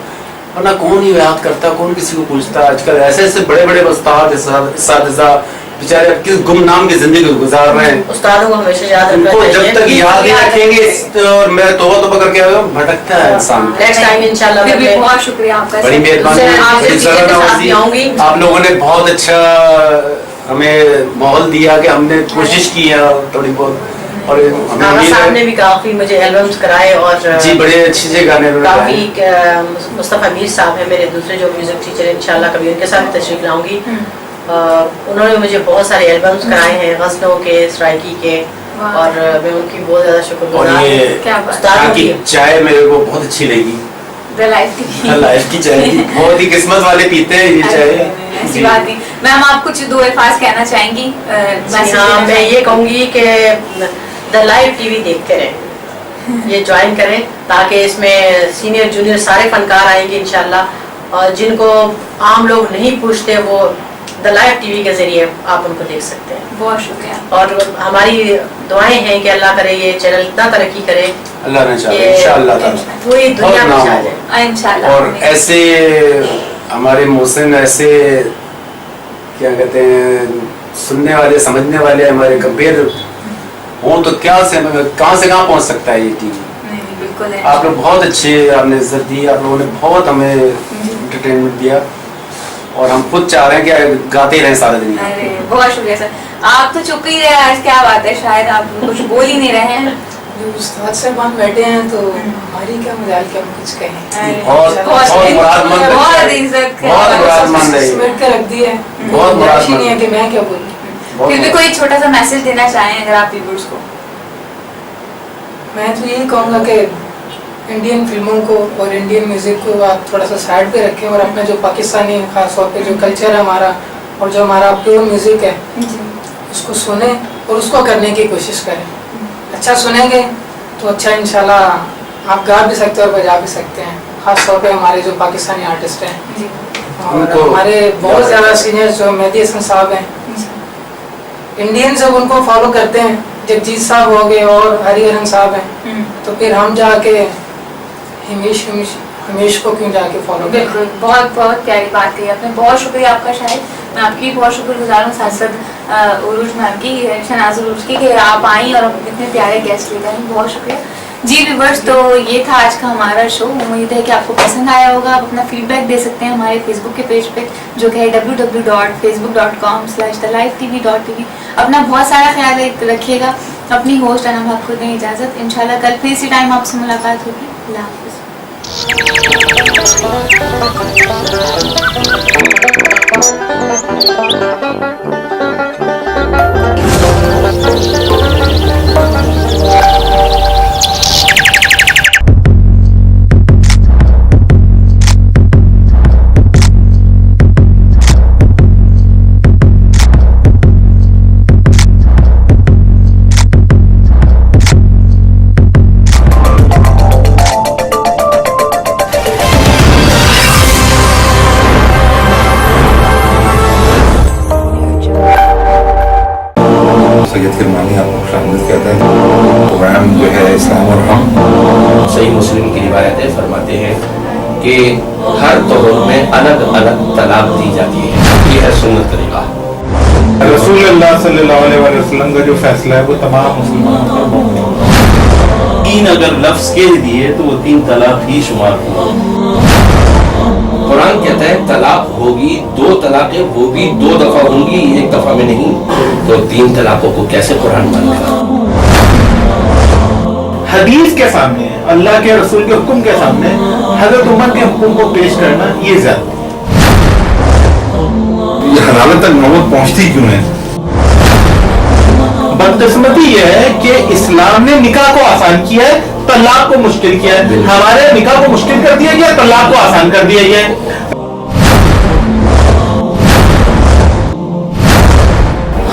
वरना कौन ये याद करता, कौन किसी को पूछता। आजकल ऐसे ऐसे बड़े बड़े उस्ताद इस्तादिज़ा बेचारे किस गुमनाम की जिंदगी गुजार रहे हैं। उस्तादों को हमेशा याद रखना उनको चाहिए। जब तक याद नहीं रखेंगे और मैं तौबा करके आया हूँ, भटकता है इंसान। नेक्स्ट टाइम इंशाल्लाह फिर भी बहुत शुक्रिया आपका। बड़ी मेहरबानी, आप लोगों ने बहुत अच्छा हमें माहौल दिया कि हमने कोशिश की है थोड़ी बहुत, और हमें साहब ने भी काफी मुझे एल्बम्स कराए और जी बड़े अच्छे गाने काफी मुस्तफा मीर साहब है मेरे दूसरे जो म्यूजिक टीचर, इंशाल्लाह कभी उनके साथ भी तशरीफ लाऊंगी। उन्होंने मुझे बहुत सारे एल्बम्स कराए हैं गज़लों के, सराइकी के, और मैं उनकी बहुत ज्यादा शुक्रगुजार। उस्ताद की चाय मेरे को बहुत अच्छी लगी, लाइफ की चाय बहुत ही किस्मत वाले पीते हैं ये चाय। ऐसी बात नहीं। मैम आप कुछ दो अल्फाज कहना चाहेंगी? हाँ, मैं ये कहूँगी कि द लाइव टीवी देखते रहें, ये ज्वाइन करें ताकि इसमें सीनियर जूनियर सारे फनकार आएंगे इंशाल्लाह, और जिनको आम लोग नहीं पूछते वो द लाइव टीवी के जरिए आप उनको देख सकते हैं। बहुत शुक्रिया। और हमारी दुआएं हैं कि अल्लाह करे ये चैनल इतना तरक्की करे, अल्लाह ने चाहे इंशाल्लाह पूरी दुनिया में छा जाए इंशाल्लाह। और ऐसे हमारे मोहसिन ऐसे क्या कहते हैं सुनने वाले समझने वाले हमारे कंपेयर हो तो क्या से कहाँ पहुँच सकता है ये टीवी। बिल्कुल आप लोग बहुत अच्छे, आपने इज्जत दी, आप लोगों ने बहुत हमें एंटरटेनमेंट दिया, और हम खुद चाह रहे हैं कि गाते रहें सारा दिन। अरे बहुत शुक्रिया सर, आप तो चुप ही रहे आज, क्या बात है, शायद आप कुछ बोल ही नहीं रहे हैं। जो उस्ताद साहब बैठे हैं तो हमारी क्या मजाल कि हम कुछ कहें। बहुत मुरादमंद समेट कर रख दिया है, बहुत नहीं है कि मैं क्या बोलूं। फिर भी कोई छोटा सा मैसेज देना चाहें अगर आप व्यूअर्स को? मैं तो यही कहूँगा कि इंडियन फिल्मों को और इंडियन म्यूज़िक को आप थोड़ा सा साइड पे रखें, और अपना जो पाकिस्तानी खास तौर पे जो कल्चर है हमारा और जो हमारा प्योर म्यूज़िक है उसको सुने और उसको करने की कोशिश करें। अच्छा सुनेंगे तो अच्छा इंशाल्लाह आप गा भी सकते हैं और बजा भी सकते हैं, खास तौर पे हमारे जो पाकिस्तानी आर्टिस्ट हैं और हमारे बहुत ज़्यादा सीनियर जो मेहदी हसन साहब हैं, इंडियन सब उनको फॉलो करते हैं, जगजीत साहब हो गए और हरिहरन साहब हैं, तो फिर हम जाके हमेश को क्यों जाके फॉलो करें। बिल्कुल, बहुत बहुत प्यारी बात कही आपने, बहुत शुक्रिया आपका। शायद मैं आपकी बहुत शुक्रगुजार हूँ सांसद उरूज मैम की, शहनाज उरूज की, कि आप आई और इतने प्यारे गेस्ट ले गए, बहुत शुक्रिया जी। व्यूअर्स, तो ये था आज का हमारा शो, उम्मीद है कि आपको पसंद आया होगा। आप अपना फीडबैक दे सकते हैं हमारे फेसबुक के पेज पे जो कि है www.facebook.com/thelivetv.tv। अपना बहुत सारा ख्याल रखिएगा। अपनी होस्ट अनम हक को दें इजाज़त, इंशाल्लाह कल फिर इसी टाइम आपसे मुलाकात होगी। अल्लाह हाफ़िज़। प्रोग्राम जो है इस्लाम और हम सही मुस्लिम की रिवायतें फरमाते हैं कि हर तौर में अलग अलग तलाक दी जाती है, ये है सुन्नत तरीका। रसूलुल्लाह सल्लल्लाहु अलैहि वसल्लम का जो फैसला है वो तमाम मुसलमानों पर मौजूद है। 3 अगर लफ्ज के दिए तो वो 3 तलाक ही शुमार हुआ। कुरान कहता है तलाक होगी, 2 तलाकें वो भी 2 दफा होंगी, 1 दफा में नहीं। तो 3 तलाकों को कैसे कुरान मानेगा? हदीस के सामने, अल्लाह के रसूल के हुक्म के सामने हजरत उमर के हुक्म को पेश करना ये ज्यादा, ये हलालत तक नौबत पहुंचती क्यों है? बदकिस्मती यह है कि इस्लाम ने निकाह को आसान किया है, तलाक को मुश्किल किया है। हमारे निकाह को मुश्किल कर दिया गया, तलाक को आसान कर दिया गया है।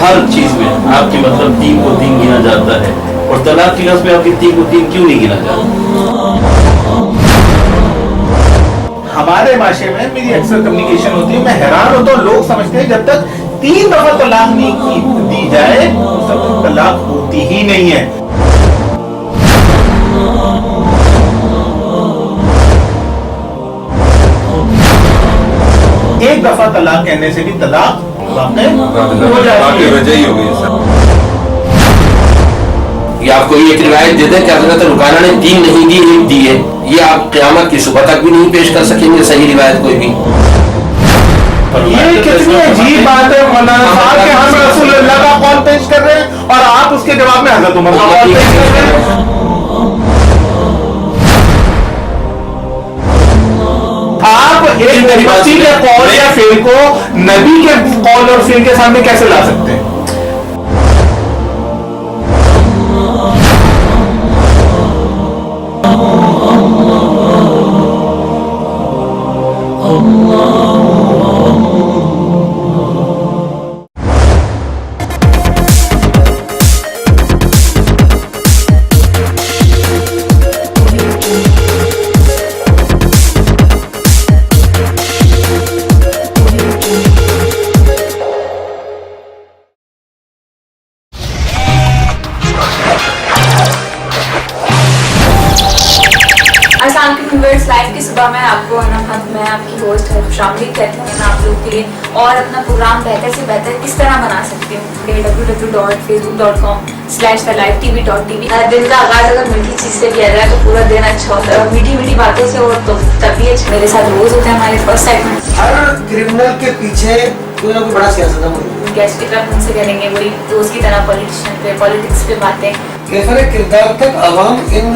हर चीज में आपके मतलब 3 को 3 गिना जाता है, और तलाक की लफ्ज में आपके 3 को 3 क्यों नहीं गिना जाता? हमारे माशरे में मेरी अक्सर कम्युनिकेशन होती है, मैं हैरान होता हूँ, लोग समझते हैं जब तक 3 दफा तलाक नहीं दी जाए उस तक तलाक होती ही नहीं है। एक दफा तलाक कहने से भी तलाक वाक़ई हो जाती है। वजह ही हो गई। ये आपको ये एक रिवायत दे दें कि हज़रत रुकाना ने 3 नहीं दी, 1 दी है। ये आप क़यामत की सुबह तक भी नहीं पेश कर सकेंगे सही रिवायत कोई भी। ये कितनी अजीब बात है मौलाना साहब कि हम रसूलुल्लाह का कौल पेश कर रहे हैं और आप उसके जवाब में हज़रत उमर का कौल पेश कर रहे हैं। आप एक मसीह के कौल या फेल को नबी के कौल और फेल के सामने कैसे ला सकते हैं? लाइव की सुबह में आपको मैं आपकी होस्ट है खुशामदीद कहती हूँ मैं आप लोग के लिए और अपना प्रोग्राम बेहतर से बेहतर किस तरह बना सकती हूँ www.facebook.com/thelifetv.tv। दिन का आगाज अगर मीठी चीज से किया जाए तो पूरा दिन अच्छा होता है और मीठी मीठी बातों से और तो तभी मेरे साथ रोज होता है हमारे फर्स्ट सेगमेंट। हर क्रिमिनल के पीछे कोई ना कोई बड़ा सियासतदान गेस्ट की तरफ उनसे करेंगे वही रोज की तरह पॉलिटिशियन पे पॉलिटिक्स पे बातें कैफरे किरदार तक आवाम इन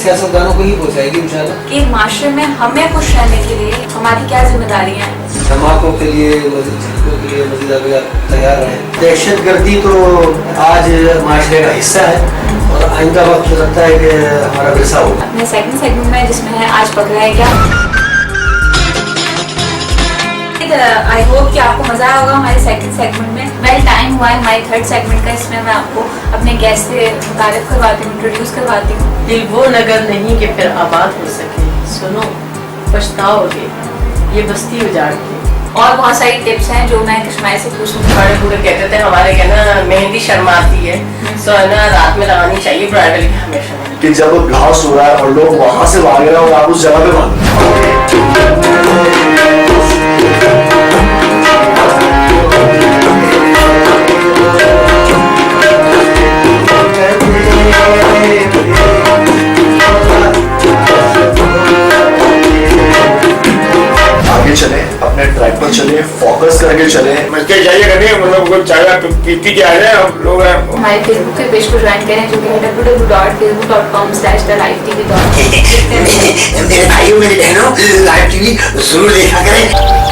सियासतदानों को ही पहुंचाएगी इंशाल्लाह कि माशरे में हमें खुश रहने के लिए हमारी क्या जिम्मेदारियां हैं। धमाकों के लिए मजीद चीजों के लिए मजीद आगे तैयार रहें। दहशतगर्दी तो आज माशरे का हिस्सा है और आइंदा वक्त हो सकता है कि हमारा विरसा हो। अपने सेकंड सेगमेंट में जिसमें है आज पकड़ा है क्या। आई होप कि आपको मजा आया होगा हमारे सेकंड सेगमेंट में। वेल टाइम हुआ है हमारे थर्ड सेगमेंट का, इसमें मैं आपको अपने गेस्ट से मुतारिफ करवाती हूँ, इंट्रोड्यूस करवाती हूँ। दिल वो नगर नहीं कि फिर आबाद हो सके, सुनो पछताओगे ये बस्ती उजाड़ के। और बहुत सारी टिप्स हैं जो मैं कश्मीर से पूछूंगी। बड़े बूढ़े कहते थे हमारे कहना मेहंदी शर्माती है तो है ना रात में लगानी चाहिए ब्राइडल की हमेशा कि जब घास हो रहा है और लोग वहां से भाग रहे हैं और आप उस जगह पे भाग आगे चले, अपने ट्रैक पर चले, फोकस करके चले। मुझे चाहिए करनी है मतलब कुछ चाय पीती क्या है हम लोग हमारे फेसबुक के पेज को ज्वाइन करें जो कि है www.facebook.com/thelifetv.tv। मेरे भाइयों मेरी बहनों लाइव टीवी जरूर देखा करें।